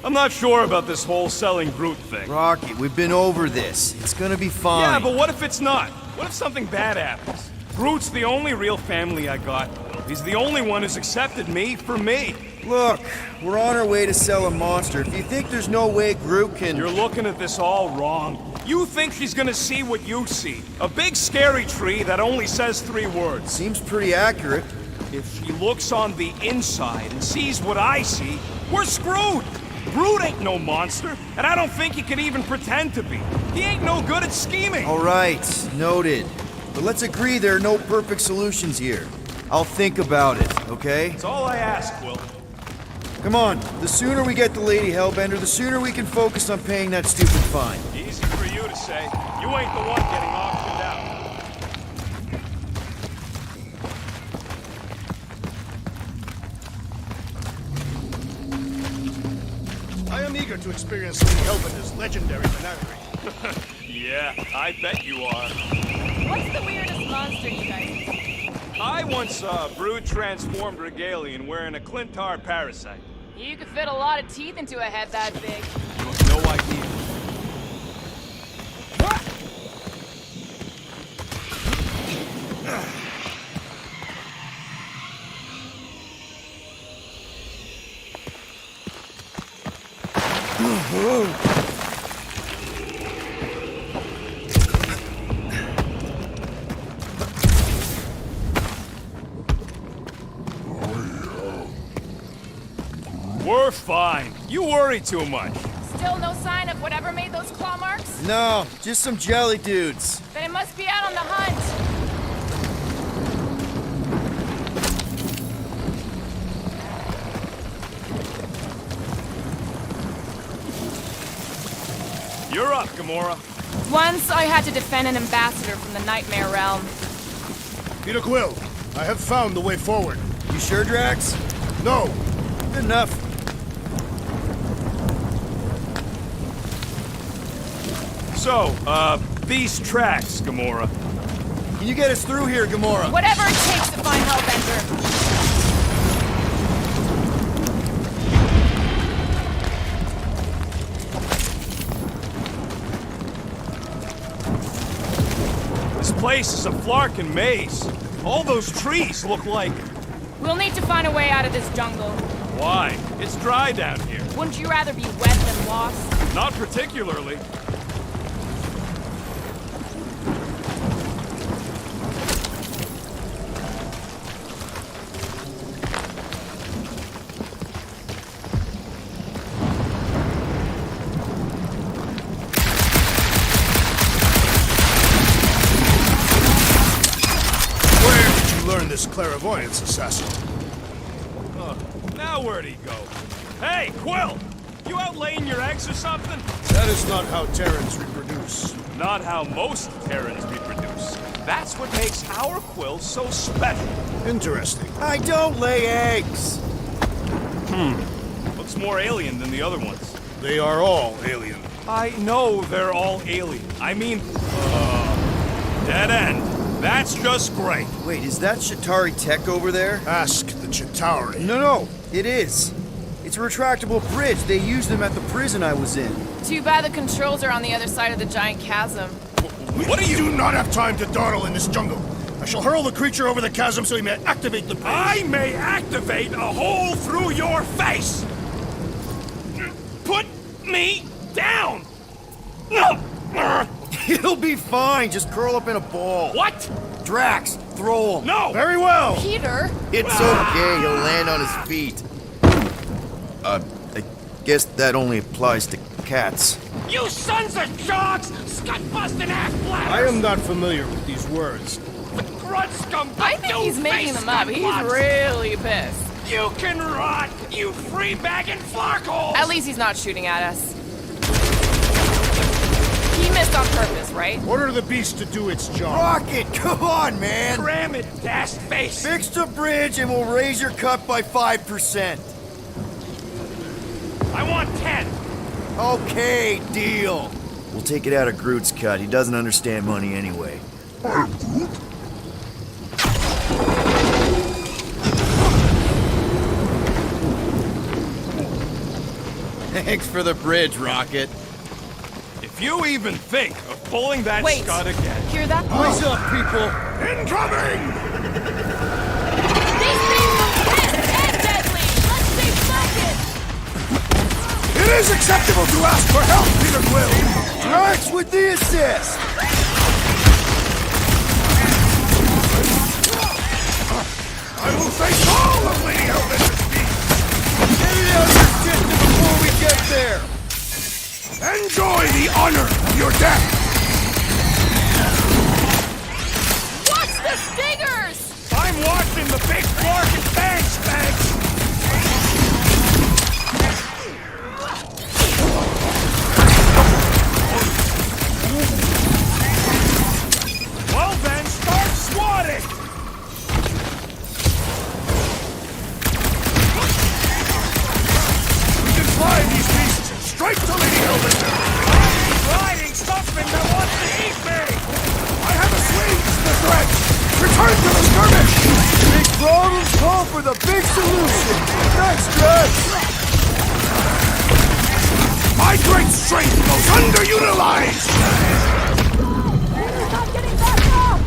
[SPEAKER 7] I'm not sure about this whole selling Groot thing.
[SPEAKER 3] Rocky, we've been over this. It's gonna be fine.
[SPEAKER 7] Yeah, but what if it's not? What if something bad happens? Groot's the only real family I got. He's the only one who's accepted me for me.
[SPEAKER 3] Look, we're on our way to sell a monster. If you think there's no way Groot can...
[SPEAKER 7] You're looking at this all wrong. You think she's gonna see what you see. A big scary tree that only says 3 words.
[SPEAKER 3] Seems pretty accurate.
[SPEAKER 7] If she looks on the inside and sees what I see, we're screwed! Groot ain't no monster, and I don't think he can even pretend to be. He ain't no good at scheming.
[SPEAKER 3] All right, noted. But let's agree there are no perfect solutions here. I'll think about it, okay?
[SPEAKER 7] That's all I ask, Will.
[SPEAKER 3] Come on, the sooner we get the Lady Hellbender, the sooner we can focus on paying that stupid fine.
[SPEAKER 7] Easy for you to say. You ain't the one getting auctioned out.
[SPEAKER 1] I am eager to experience Lady Hellbender's legendary menagerie.
[SPEAKER 7] Yeah, I bet you are.
[SPEAKER 4] What's the weirdest monster you guys have seen?
[SPEAKER 7] I once saw a brood-transformed regalian wearing a Clintar parasite.
[SPEAKER 4] You could fit a lot of teeth into a head that big.
[SPEAKER 7] You have no idea. We're fine. You worry too much.
[SPEAKER 4] Still no sign of whatever made those claw marks?
[SPEAKER 3] No, just some jelly dudes.
[SPEAKER 4] Then it must be out on the hunt.
[SPEAKER 7] You're up, Gamora.
[SPEAKER 4] Once I had to defend an ambassador from the Nightmare Realm.
[SPEAKER 1] Peter Quill, I have found the way forward.
[SPEAKER 3] You sure, Drax?
[SPEAKER 1] No,
[SPEAKER 3] Good enough.
[SPEAKER 7] So, these tracks, Gamora.
[SPEAKER 3] Can you get us through here, Gamora?
[SPEAKER 4] Whatever it takes to find Hellbender.
[SPEAKER 7] This place is a flarkin' maze. All those trees look like...
[SPEAKER 4] We'll need to find a way out of this jungle.
[SPEAKER 7] Why? It's dry down here.
[SPEAKER 4] Wouldn't you rather be wet than lost?
[SPEAKER 7] Not particularly.
[SPEAKER 1] where did you learn this clairvoyance, assassin?
[SPEAKER 7] Now where'd he go? Hey, Quill! You out laying your eggs or something?
[SPEAKER 1] That is not how Terrans reproduce.
[SPEAKER 7] Not how most Terrans reproduce. That's what makes our quill so special.
[SPEAKER 1] Interesting.
[SPEAKER 3] I don't lay eggs!
[SPEAKER 7] Looks more alien than the other ones.
[SPEAKER 1] They are all alien.
[SPEAKER 7] I know they're all alien. I mean, dead end. That's just great.
[SPEAKER 3] Wait, is that Shatari tech over there?
[SPEAKER 1] Ask the Chitauri.
[SPEAKER 3] No, it is. It's a retractable bridge. They used them at the prison I was in.
[SPEAKER 4] Too bad the controls are on the other side of the giant chasm.
[SPEAKER 1] What do not have time to dawdle in this jungle. I shall hurl the creature over the chasm so he may activate the bridge.
[SPEAKER 7] I may activate a hole through your face. Put me down.
[SPEAKER 3] It'll be fine. Just curl up in a ball.
[SPEAKER 7] What?
[SPEAKER 3] Drax, throw him.
[SPEAKER 7] No.
[SPEAKER 1] Very well.
[SPEAKER 4] Peter?
[SPEAKER 3] It's okay. He'll land on his feet. I guess that only applies to cats.
[SPEAKER 6] You sons of dogs! Scut-busting ass bladders!
[SPEAKER 1] I am not familiar with these words.
[SPEAKER 6] Grunt scum!
[SPEAKER 4] I think he's making them up. He's really pissed.
[SPEAKER 6] You can rot, you free-bagging flarkholes!
[SPEAKER 4] At least he's not shooting at us. He missed on purpose, right?
[SPEAKER 1] Order the beast to do its job.
[SPEAKER 3] Rocket, come on, man!
[SPEAKER 6] Cram it, dash face!
[SPEAKER 3] Fix the bridge and we'll raise your cut by 5%.
[SPEAKER 6] I want 10!
[SPEAKER 3] Okay, deal. We'll take it out of Groot's cut. He doesn't understand money anyway. Thanks for the bridge, Rocket.
[SPEAKER 7] If you even think of pulling that
[SPEAKER 4] Wait.
[SPEAKER 7] scud again.
[SPEAKER 4] Hear that?
[SPEAKER 1] Eyes up, people. Incoming!
[SPEAKER 4] These things are pissed and deadly! Let's stay focused!
[SPEAKER 1] It is acceptable to ask for help, Peter Quill.
[SPEAKER 3] Drax with the assist!
[SPEAKER 1] I will face all of Lady Hellbender's feet.
[SPEAKER 3] Get it out of your system before we get there!
[SPEAKER 1] Enjoy the honor of your death.
[SPEAKER 4] Watch the stingers!
[SPEAKER 7] I'm watching the big fork and bang spanks! Well then, start swatting!
[SPEAKER 1] We can fly these beasts straight to Lady Hellbender.
[SPEAKER 7] I'm riding something that wants to eat me!
[SPEAKER 1] I have assuaged the threat. Return to the skirmish.
[SPEAKER 3] Big problems call for the big solution! Thanks, Drax!
[SPEAKER 1] My great strength goes underutilized.
[SPEAKER 4] Not getting back up!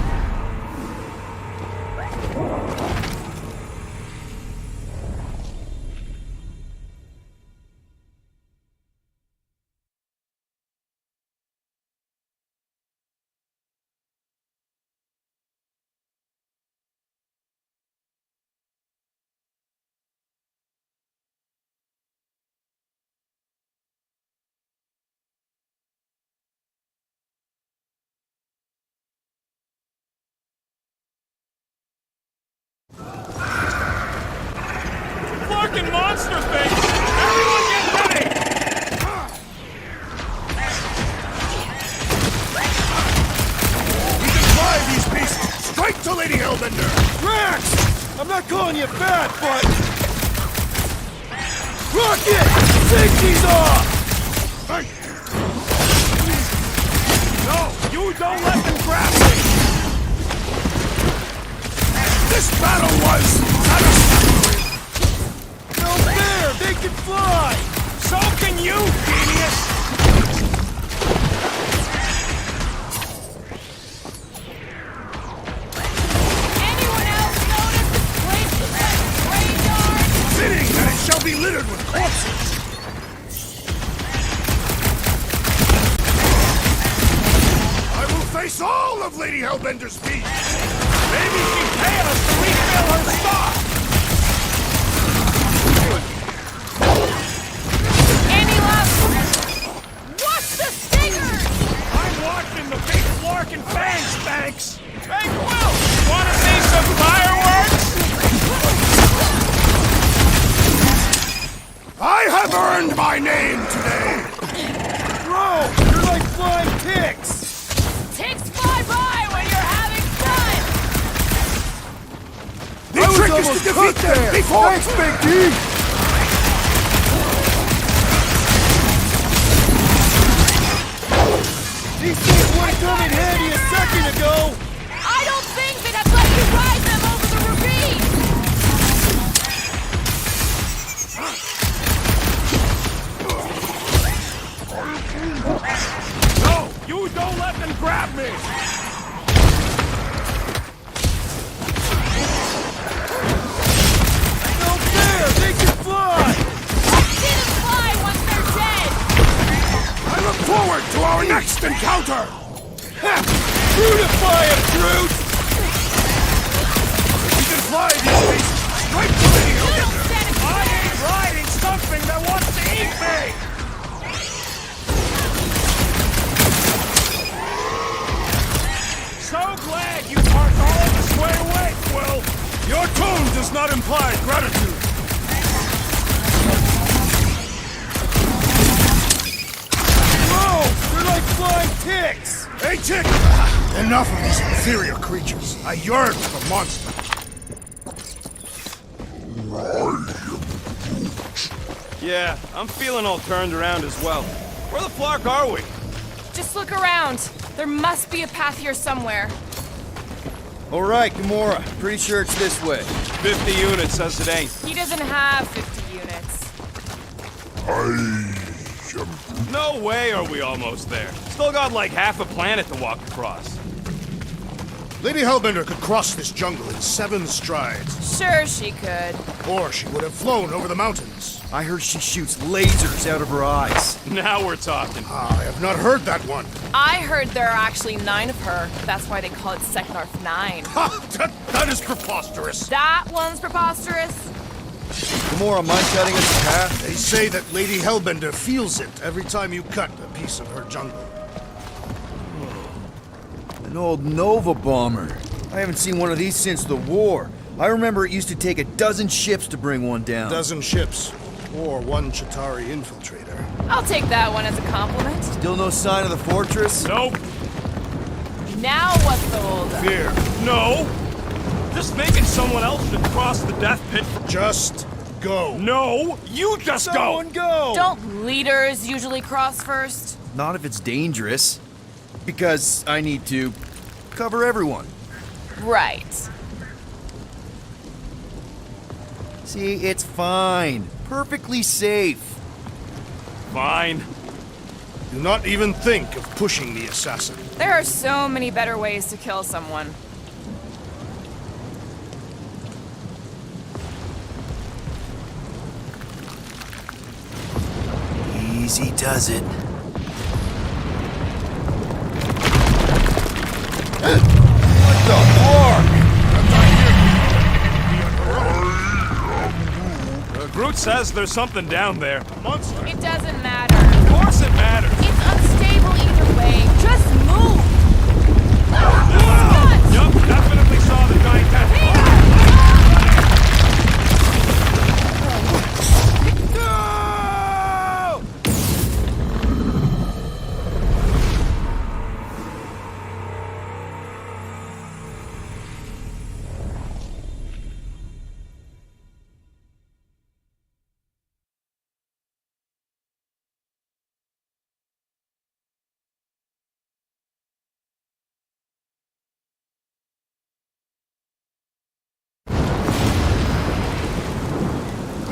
[SPEAKER 7] Fucking monster things! Everyone get ready!
[SPEAKER 1] We can fly these beasts straight to Lady Hellbender.
[SPEAKER 3] Drax! I'm not calling you fat, but... Rocket! Take these off!
[SPEAKER 1] Hey,
[SPEAKER 7] No, you don't let them grab me!
[SPEAKER 1] this battle was satisfactory.
[SPEAKER 3] No fair! They can fly!
[SPEAKER 7] So can you, genius!
[SPEAKER 4] Anyone else notice this place is like a graveyard?
[SPEAKER 1] Fitting that it shall be littered with corpses. I will face all of Lady Hellbender's feet.
[SPEAKER 7] Maybe she's paying us to refill her stock!
[SPEAKER 4] Any left? Watch the stingers!
[SPEAKER 7] I'm watching the big flark and bang spanks! Hey, Quill! Wanna see some fireworks?
[SPEAKER 1] I have earned my name to defeat them before...
[SPEAKER 3] Thanks, Big D!
[SPEAKER 8] These things would have come in handy a second ago!
[SPEAKER 4] I don't think they'd have let you ride them over the ravine!
[SPEAKER 7] No! You don't let them grab me!
[SPEAKER 8] No fair! They can fly!
[SPEAKER 4] See them fly once they're dead!
[SPEAKER 1] I look forward to our next encounter!
[SPEAKER 8] Brutify him, Groot!
[SPEAKER 1] We can fly these beasts straight to the
[SPEAKER 4] You
[SPEAKER 1] heel.
[SPEAKER 4] don't stand a
[SPEAKER 7] I
[SPEAKER 4] chance!
[SPEAKER 7] ain't riding something that wants to eat me! So glad you parked all this way away, Quill!
[SPEAKER 1] Your tone does not imply gratitude.
[SPEAKER 8] Whoa! They're like flying ticks!
[SPEAKER 1] Hey, Tick! Enough of these inferior creatures. I yearn for monsters.
[SPEAKER 7] Yeah, I'm feeling all turned around as well. Where the flark are we?
[SPEAKER 4] Just look around. There must be a path here somewhere.
[SPEAKER 3] Alright, Gamora. Pretty sure it's this way.
[SPEAKER 7] 50 units says it ain't.
[SPEAKER 4] He doesn't have 50 units.
[SPEAKER 7] No way are we almost there. Still got like half a planet to walk across.
[SPEAKER 1] Lady Hellbender could cross this jungle in 7 strides,
[SPEAKER 4] Sure she could.
[SPEAKER 1] or she would have flown over the mountains.
[SPEAKER 3] I heard she shoots lasers out of her eyes.
[SPEAKER 7] Now we're talking.
[SPEAKER 1] I have not heard that one.
[SPEAKER 4] I heard there are actually 9 of her. That's why they call it Seknarf 9.
[SPEAKER 1] Ha! That is preposterous.
[SPEAKER 4] That one's preposterous.
[SPEAKER 3] Gamora, mind cutting us a path?
[SPEAKER 1] They say that Lady Hellbender feels it every time you cut a piece of her jungle.
[SPEAKER 3] An old Nova bomber. I haven't seen one of these since the war. I remember it used to take a dozen ships to bring one down.
[SPEAKER 1] Dozen ships, or 1 Chitauri infiltrator.
[SPEAKER 4] I'll take that one as a compliment.
[SPEAKER 3] Still no sign of the fortress?
[SPEAKER 7] Nope.
[SPEAKER 4] Now what's the holdup?
[SPEAKER 1] Fear.
[SPEAKER 7] No. Just thinking someone else should cross the death pit.
[SPEAKER 1] Just go.
[SPEAKER 7] No, you just
[SPEAKER 8] Someone
[SPEAKER 7] go.
[SPEAKER 8] go!
[SPEAKER 4] Don't leaders usually cross first?
[SPEAKER 3] Not if it's dangerous. Because I need to cover everyone.
[SPEAKER 4] Right.
[SPEAKER 3] See, it's fine. Perfectly safe.
[SPEAKER 7] Fine.
[SPEAKER 1] Do not even think of pushing the assassin.
[SPEAKER 4] There are so many better ways to kill someone.
[SPEAKER 3] Easy does it. What the fuck?
[SPEAKER 7] Groot says there's something down there.
[SPEAKER 1] Monster.
[SPEAKER 4] It doesn't matter.
[SPEAKER 7] Of course it matters.
[SPEAKER 4] It's unstable either way. Just move!
[SPEAKER 7] Yup, definitely saw the giant tentacle.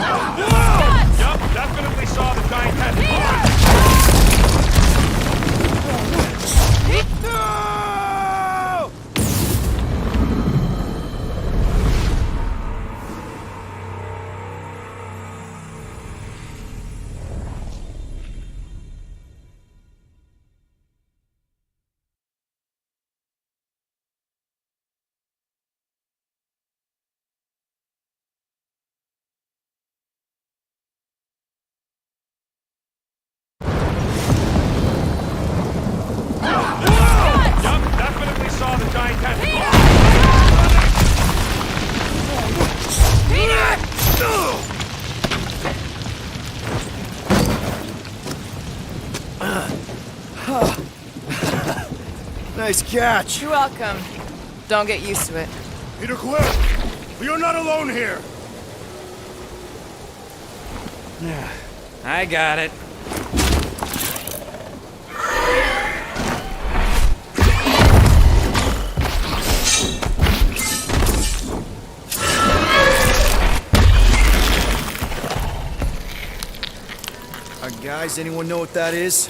[SPEAKER 7] Yup, definitely saw the giant tentacle. Yup, definitely saw the giant tentacle.
[SPEAKER 3] Nice catch.
[SPEAKER 4] You're welcome. Don't get used to it.
[SPEAKER 1] Peter Quill, We are not alone here.
[SPEAKER 2] I got it.
[SPEAKER 3] Guys, anyone know what that is?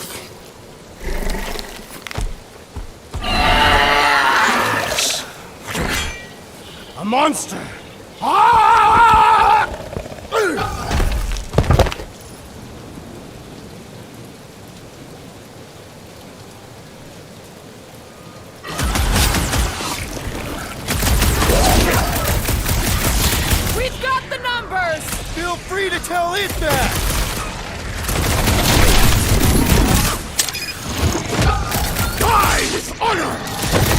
[SPEAKER 1] A monster! Ah!
[SPEAKER 4] We've got the numbers!
[SPEAKER 8] Feel free to tell it that!
[SPEAKER 1] Die with honor!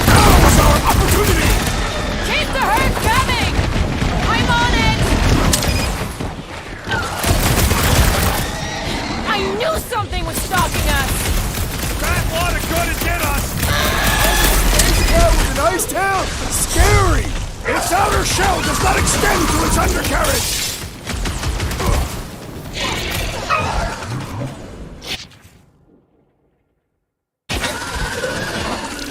[SPEAKER 1] Now's our opportunity!
[SPEAKER 4] Keep the herd coming! I'm on it! I knew something was stalking us!
[SPEAKER 7] That lot of good it did us!
[SPEAKER 8] That was an ice town? Scary!
[SPEAKER 1] Its outer shell does not extend to its undercarriage!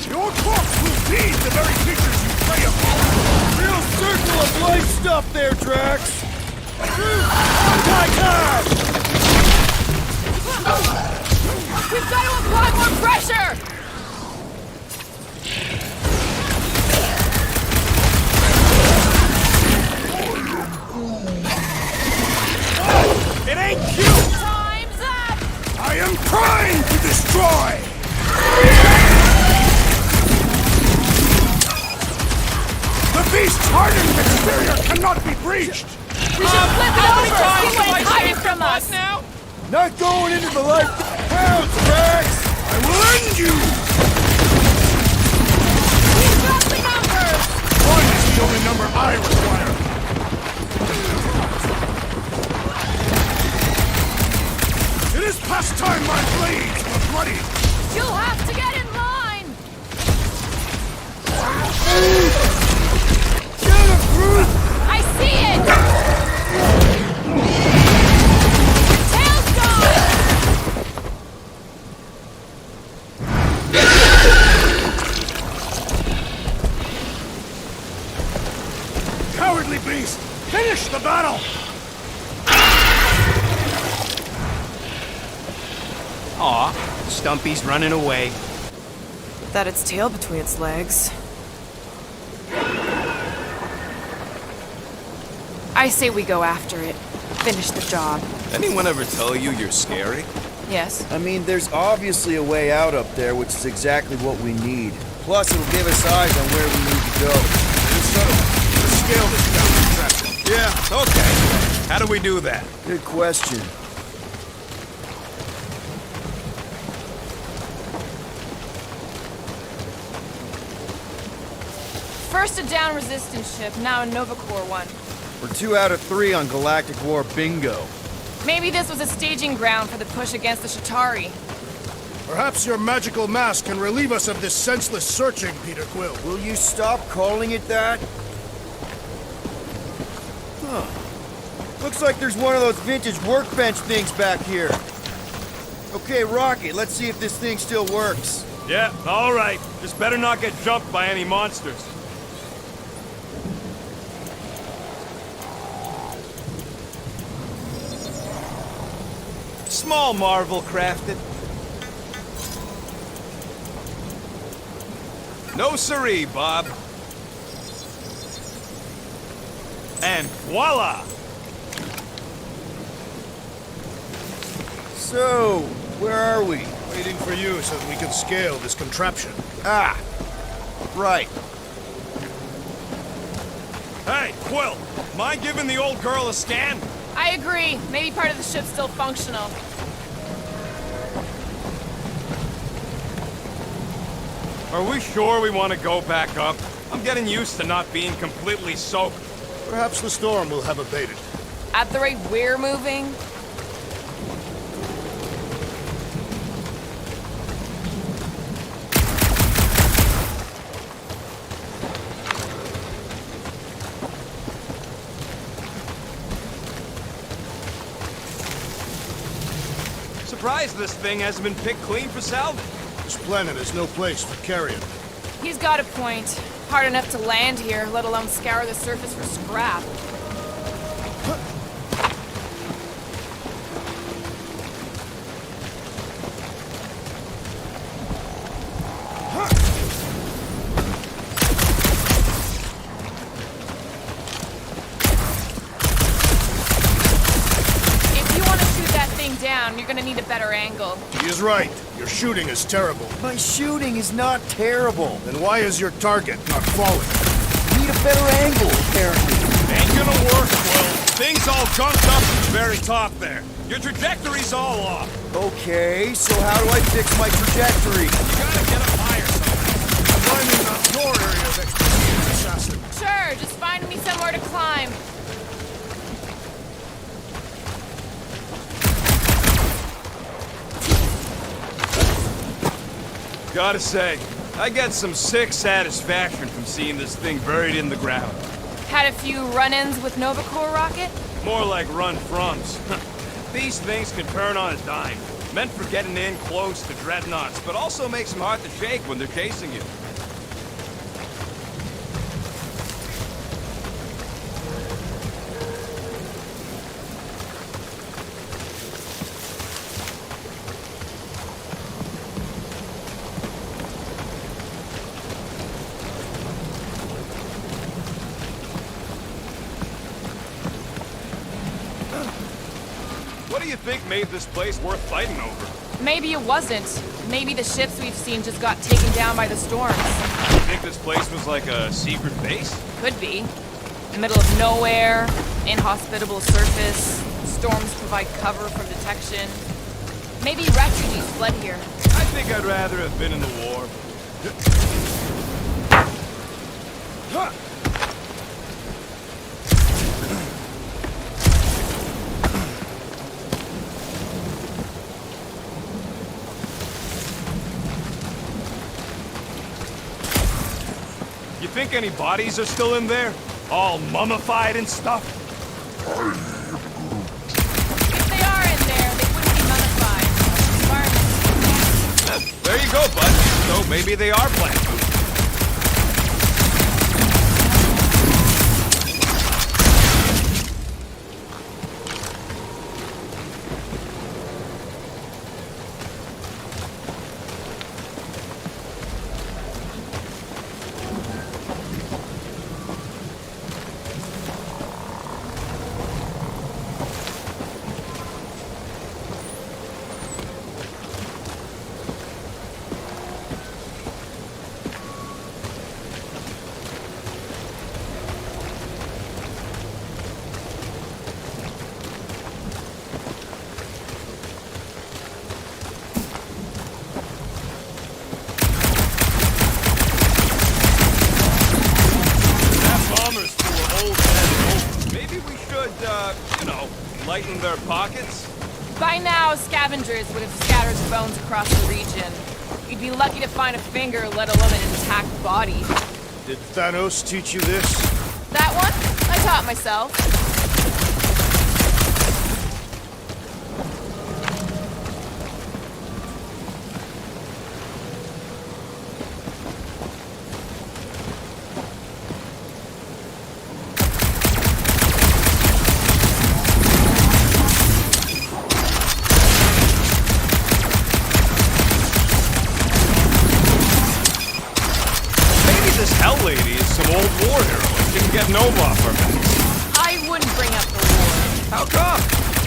[SPEAKER 1] Your corpse will feed the very creatures you prey upon!
[SPEAKER 8] Real circle of life stuff there, Drax! Anti-time!
[SPEAKER 4] We've got to apply more pressure!
[SPEAKER 7] It ain't cute!
[SPEAKER 4] Time's up!
[SPEAKER 1] I am trying to destroy! The beast's hardened exterior cannot be breached!
[SPEAKER 4] We should flip it over! See what it's hiding from us!
[SPEAKER 6] Now?
[SPEAKER 8] Not going into the light pounds, Drax!
[SPEAKER 1] I will end you!
[SPEAKER 4] We've got the numbers!
[SPEAKER 1] One is the only number I require! It is past time my blades were bloody!
[SPEAKER 4] You'll have to get in line!
[SPEAKER 8] Get him, Groot!
[SPEAKER 4] I see it! Tail's gone!
[SPEAKER 1] Cowardly beast! Finish the battle!
[SPEAKER 6] Aw, Stumpy's running away.
[SPEAKER 4] That its tail between its legs. I say we go after it. Finish the job.
[SPEAKER 2] Anyone ever tell you you're scary?
[SPEAKER 4] Yes.
[SPEAKER 3] I mean, there's obviously a way out up there, which is exactly what we need. Plus, it'll give us eyes on where we need to go.
[SPEAKER 1] We'll settle. Let's scale this down to track.
[SPEAKER 2] Yeah, okay. How do we do that?
[SPEAKER 3] Good question.
[SPEAKER 4] First a down resistance ship, now a Nova Corps one.
[SPEAKER 3] We're 2 out of 3 on Galactic War bingo.
[SPEAKER 4] Maybe this was a staging ground for the push against the Shatari.
[SPEAKER 1] Perhaps your magical mask can relieve us of this senseless searching, Peter Quill.
[SPEAKER 3] Will you stop calling it that? Huh. Looks like there's one of those vintage workbench things back here. Okay, Rocket, let's see if this thing still works.
[SPEAKER 7] Yeah, all right. Just better not get jumped by any monsters.
[SPEAKER 2] Small marvel crafted. No siree, Bob.
[SPEAKER 7] And voila!
[SPEAKER 3] So, where are we?
[SPEAKER 1] Waiting for you so that we can scale this contraption.
[SPEAKER 3] Ah, right.
[SPEAKER 7] Hey, Quill, mind giving the old girl a scan?
[SPEAKER 4] I agree. Maybe part of the ship's still functional.
[SPEAKER 7] Are we sure we want to go back up? I'm getting used to not being completely soaked.
[SPEAKER 1] Perhaps the storm will have abated.
[SPEAKER 4] At the rate we're moving,
[SPEAKER 7] surprised this thing hasn't been picked clean for salvage.
[SPEAKER 1] This planet is no place for carrion.
[SPEAKER 4] He's got a point. Hard enough to land here, let alone scour the surface for scrap. You're gonna need a better angle.
[SPEAKER 1] He is right. Your shooting is terrible.
[SPEAKER 8] My shooting is not terrible.
[SPEAKER 1] Then why is your target not falling?
[SPEAKER 8] Need a better angle, apparently.
[SPEAKER 7] Ain't gonna work, Quill. Thing's all gunked up at the very top there. Your trajectory's all off.
[SPEAKER 8] Okay, so how do I fix my trajectory?
[SPEAKER 7] You gotta get up higher somewhere.
[SPEAKER 1] Climbing not your area of expertise, assassin.
[SPEAKER 4] Sure, just find me somewhere to climb.
[SPEAKER 7] Gotta say, I get some sick satisfaction from seeing this thing buried in the ground.
[SPEAKER 4] Had a few run-ins with Novacore rocket?
[SPEAKER 7] More like run-froms. These things can turn on a dime. Meant for getting in close to dreadnoughts, but also makes them hard to shake when they're chasing you. What do you think made this place worth fighting over?
[SPEAKER 4] Maybe it wasn't. Maybe the ships we've seen just got taken down by the storms.
[SPEAKER 7] You think this place was like a secret base?
[SPEAKER 4] Could be. In the middle of nowhere, inhospitable surface, storms provide cover from detection. Maybe refugees fled here.
[SPEAKER 7] I think I'd rather have been in the war. You think any bodies are still in there? All mummified and stuff?
[SPEAKER 4] If they are in there, they wouldn't be mummified. Environment.
[SPEAKER 7] There you go, bud. So maybe they are plant food. Lighten their pockets?
[SPEAKER 4] By now, scavengers would have scattered bones across the region. You'd be lucky to find a finger, let alone an intact body.
[SPEAKER 1] Did Thanos teach you this?
[SPEAKER 4] That one? I taught myself.
[SPEAKER 7] Lady is some old war hero. Didn't get Nova off her back.
[SPEAKER 4] I wouldn't bring up the war.
[SPEAKER 7] How come?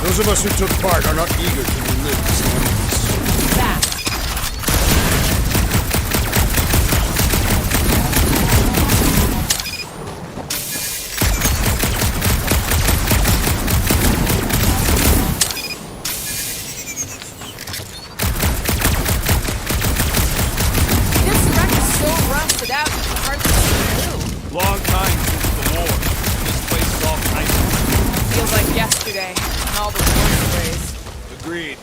[SPEAKER 1] Those of us who took part are not eager to relive these memories.
[SPEAKER 4] That. This wreck is so rusted out, you can hardly see through.
[SPEAKER 7] Long time since the war. This place is all kinds of...
[SPEAKER 4] Feels like yesterday, and all the war ways.
[SPEAKER 7] Agreed.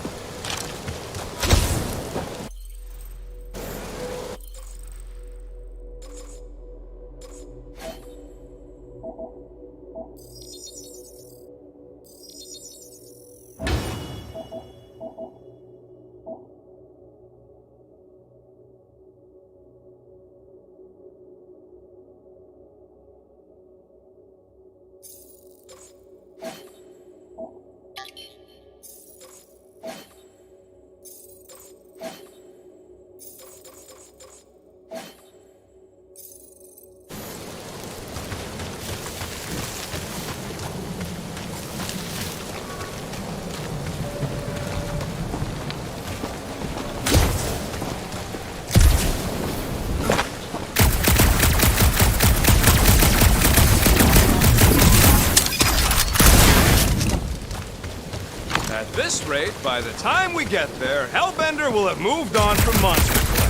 [SPEAKER 7] rate, by the time we get there, Hellbender will have moved on from Monster Clay.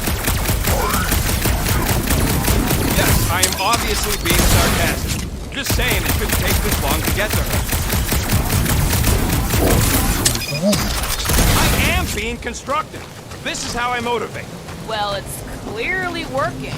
[SPEAKER 7] Yes, I am obviously being sarcastic. Just saying it shouldn't take this long to get to her. I am being constructive. This is how I motivate.
[SPEAKER 4] Well, it's clearly working.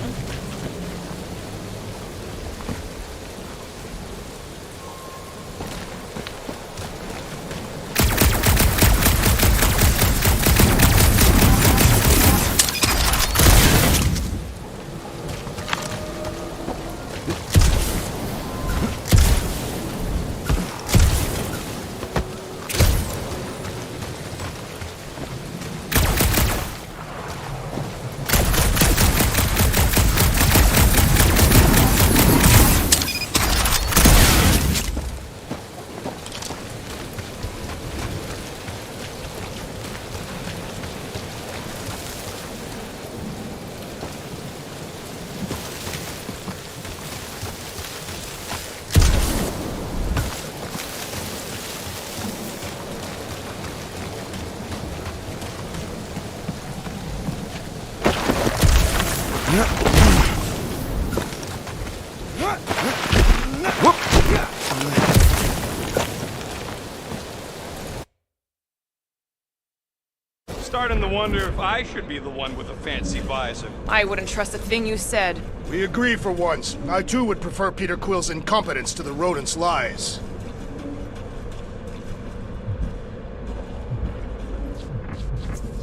[SPEAKER 7] Starting to wonder if I should be the one with a fancy visor.
[SPEAKER 4] I wouldn't trust a thing you said.
[SPEAKER 1] We agree for once. I too would prefer Peter Quill's incompetence to the rodent's lies.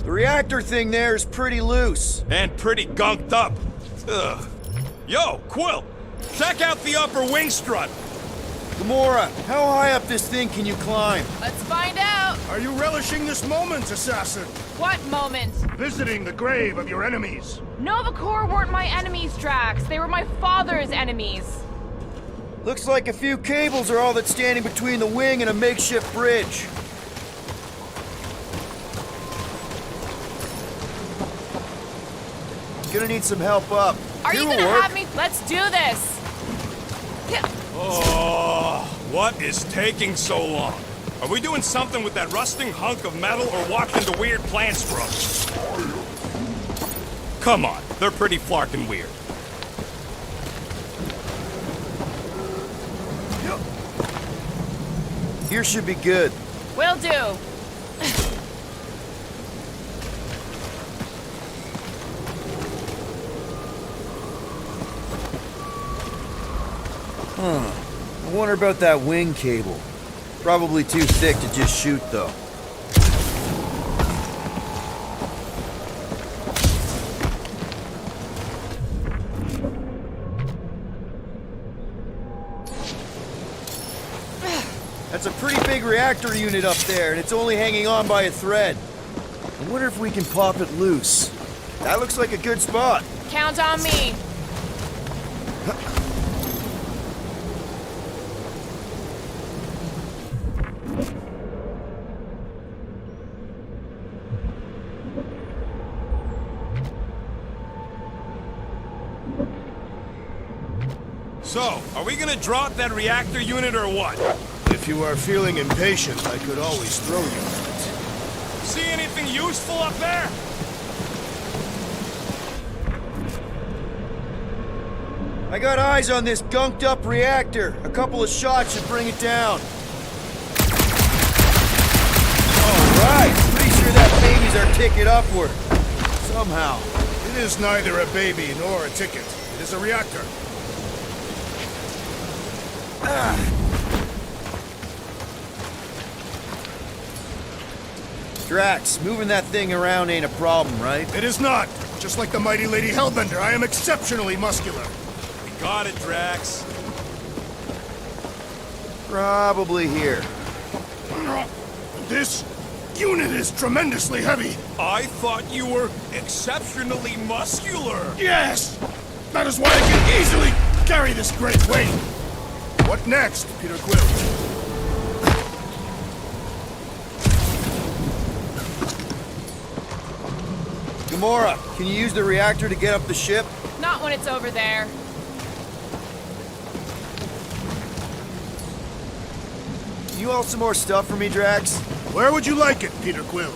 [SPEAKER 3] The reactor thing there is pretty loose.
[SPEAKER 7] And pretty gunked up. Ugh. Yo, Quill! Check out the upper wing strut!
[SPEAKER 3] Gamora, how high up this thing can you climb?
[SPEAKER 4] Let's find out.
[SPEAKER 1] Are you relishing this moment, assassin?
[SPEAKER 4] What moment?
[SPEAKER 1] Visiting the grave of your enemies.
[SPEAKER 4] Nova Corps weren't my enemies, Drax. They were my father's enemies.
[SPEAKER 3] Looks like a few cables are all that's standing between the wing and a makeshift bridge. Gonna need some help up.
[SPEAKER 4] Are you
[SPEAKER 3] Here will
[SPEAKER 4] gonna
[SPEAKER 3] work.
[SPEAKER 4] have me? Let's do this.
[SPEAKER 7] Oh, what is taking so long? Are we doing something with that rusting hunk of metal or watching the weird plants grow? Come on, they're pretty flarkin' weird.
[SPEAKER 3] Here should be good.
[SPEAKER 4] Will do.
[SPEAKER 3] I wonder about that wing cable. Probably too thick to just shoot, though. That's a pretty big reactor unit up there, and it's only hanging on by a thread. I wonder if we can pop it loose. That looks like a good spot.
[SPEAKER 4] Count on me.
[SPEAKER 7] So, are we gonna drop that reactor unit or what?
[SPEAKER 1] If you are feeling impatient, I could always throw you at
[SPEAKER 7] See anything useful up there?
[SPEAKER 3] I got eyes on this gunked up reactor. A couple of shots should bring it down. Alright, pretty sure that baby's our ticket upward. Somehow.
[SPEAKER 1] it. It is neither a baby nor a ticket. It is a reactor.
[SPEAKER 3] Drax, moving that thing around ain't a problem, right?
[SPEAKER 1] It is not. Just like the mighty Lady Hellbender, I am exceptionally muscular.
[SPEAKER 7] We got it, Drax.
[SPEAKER 3] Probably here.
[SPEAKER 1] This unit is tremendously heavy.
[SPEAKER 7] I thought you were exceptionally muscular.
[SPEAKER 1] Yes! That is why I can easily carry this great weight. What next, Peter Quill?
[SPEAKER 3] Gamora, can you use the reactor to get up the ship?
[SPEAKER 4] Not when it's over there.
[SPEAKER 3] You all some more stuff for me, Drax?
[SPEAKER 1] Where would you like it, Peter Quill?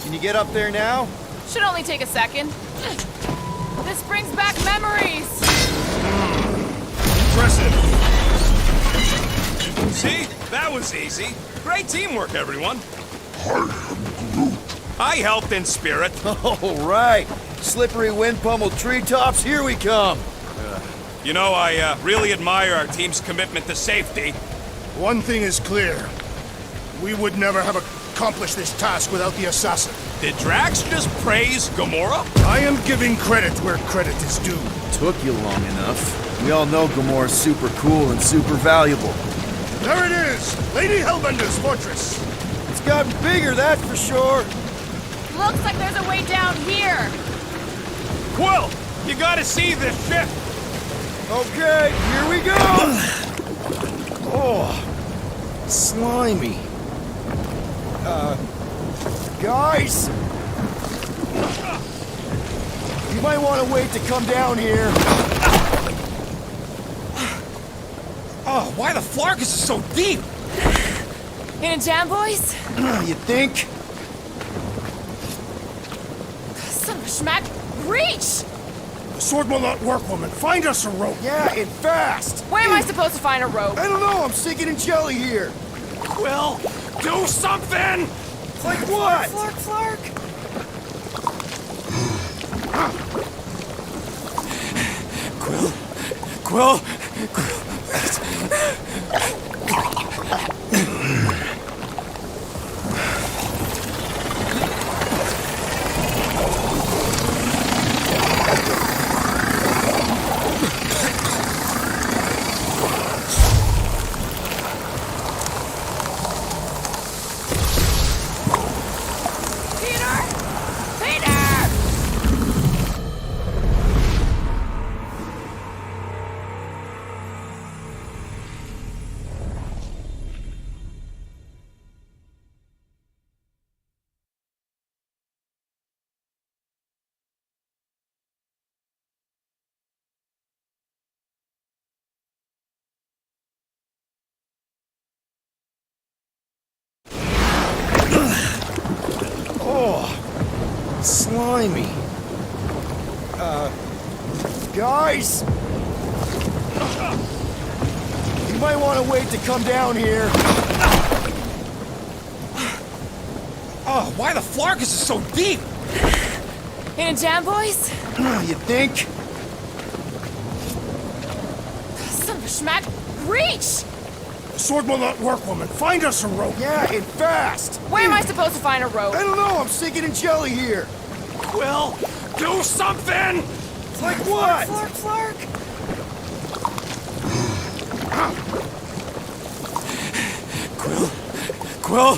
[SPEAKER 3] Can you get up there now?
[SPEAKER 4] Should only take a second. This brings back memories.
[SPEAKER 7] Impressive. See? That was easy. Great teamwork, everyone.
[SPEAKER 5] I am Groot.
[SPEAKER 7] I helped in spirit.
[SPEAKER 3] All right. Slippery wind-pummeled treetops, here we come.
[SPEAKER 7] You know, I really admire our team's commitment to safety.
[SPEAKER 1] One thing is clear. We would never have accomplished this task without the assassin.
[SPEAKER 7] Did Drax just praise Gamora?
[SPEAKER 1] I am giving credit where credit is due.
[SPEAKER 3] Took you long enough. We all know Gamora's super cool and super valuable.
[SPEAKER 1] There it is! Lady Hellbender's fortress!
[SPEAKER 3] It's gotten bigger, that's for sure.
[SPEAKER 4] Looks like there's a way down here.
[SPEAKER 7] Quill, you gotta see this ship.
[SPEAKER 3] Okay, here we go! Oh, slimy. Guys! You might want to wait to come down here.
[SPEAKER 7] Oh, why the Flarkus is so deep?
[SPEAKER 4] In a jam, boys?
[SPEAKER 3] You think?
[SPEAKER 4] Son of a schmack. Reach!
[SPEAKER 1] The sword will not work, woman. Find us a rope.
[SPEAKER 3] Yeah, and fast!
[SPEAKER 4] Where am I supposed to find a rope?
[SPEAKER 3] I don't know, I'm sinking in jelly here.
[SPEAKER 7] Quill, do something!
[SPEAKER 3] Like what?
[SPEAKER 4] Flark, Flark.
[SPEAKER 7] Quill.
[SPEAKER 3] Slimy. Guys! You might want to wait to come down here.
[SPEAKER 7] Oh, why the Flarkus is so deep?
[SPEAKER 4] In a jam, boys?
[SPEAKER 3] You think?
[SPEAKER 4] Son of a schmack. Reach!
[SPEAKER 1] The sword will not work, woman. Find us a rope.
[SPEAKER 3] Yeah, and fast!
[SPEAKER 4] Where am I supposed to find a rope?
[SPEAKER 3] I don't know, I'm sinking in jelly here.
[SPEAKER 7] Quill, do something!
[SPEAKER 3] Like what?
[SPEAKER 4] Flark, Flark.
[SPEAKER 7] Quill.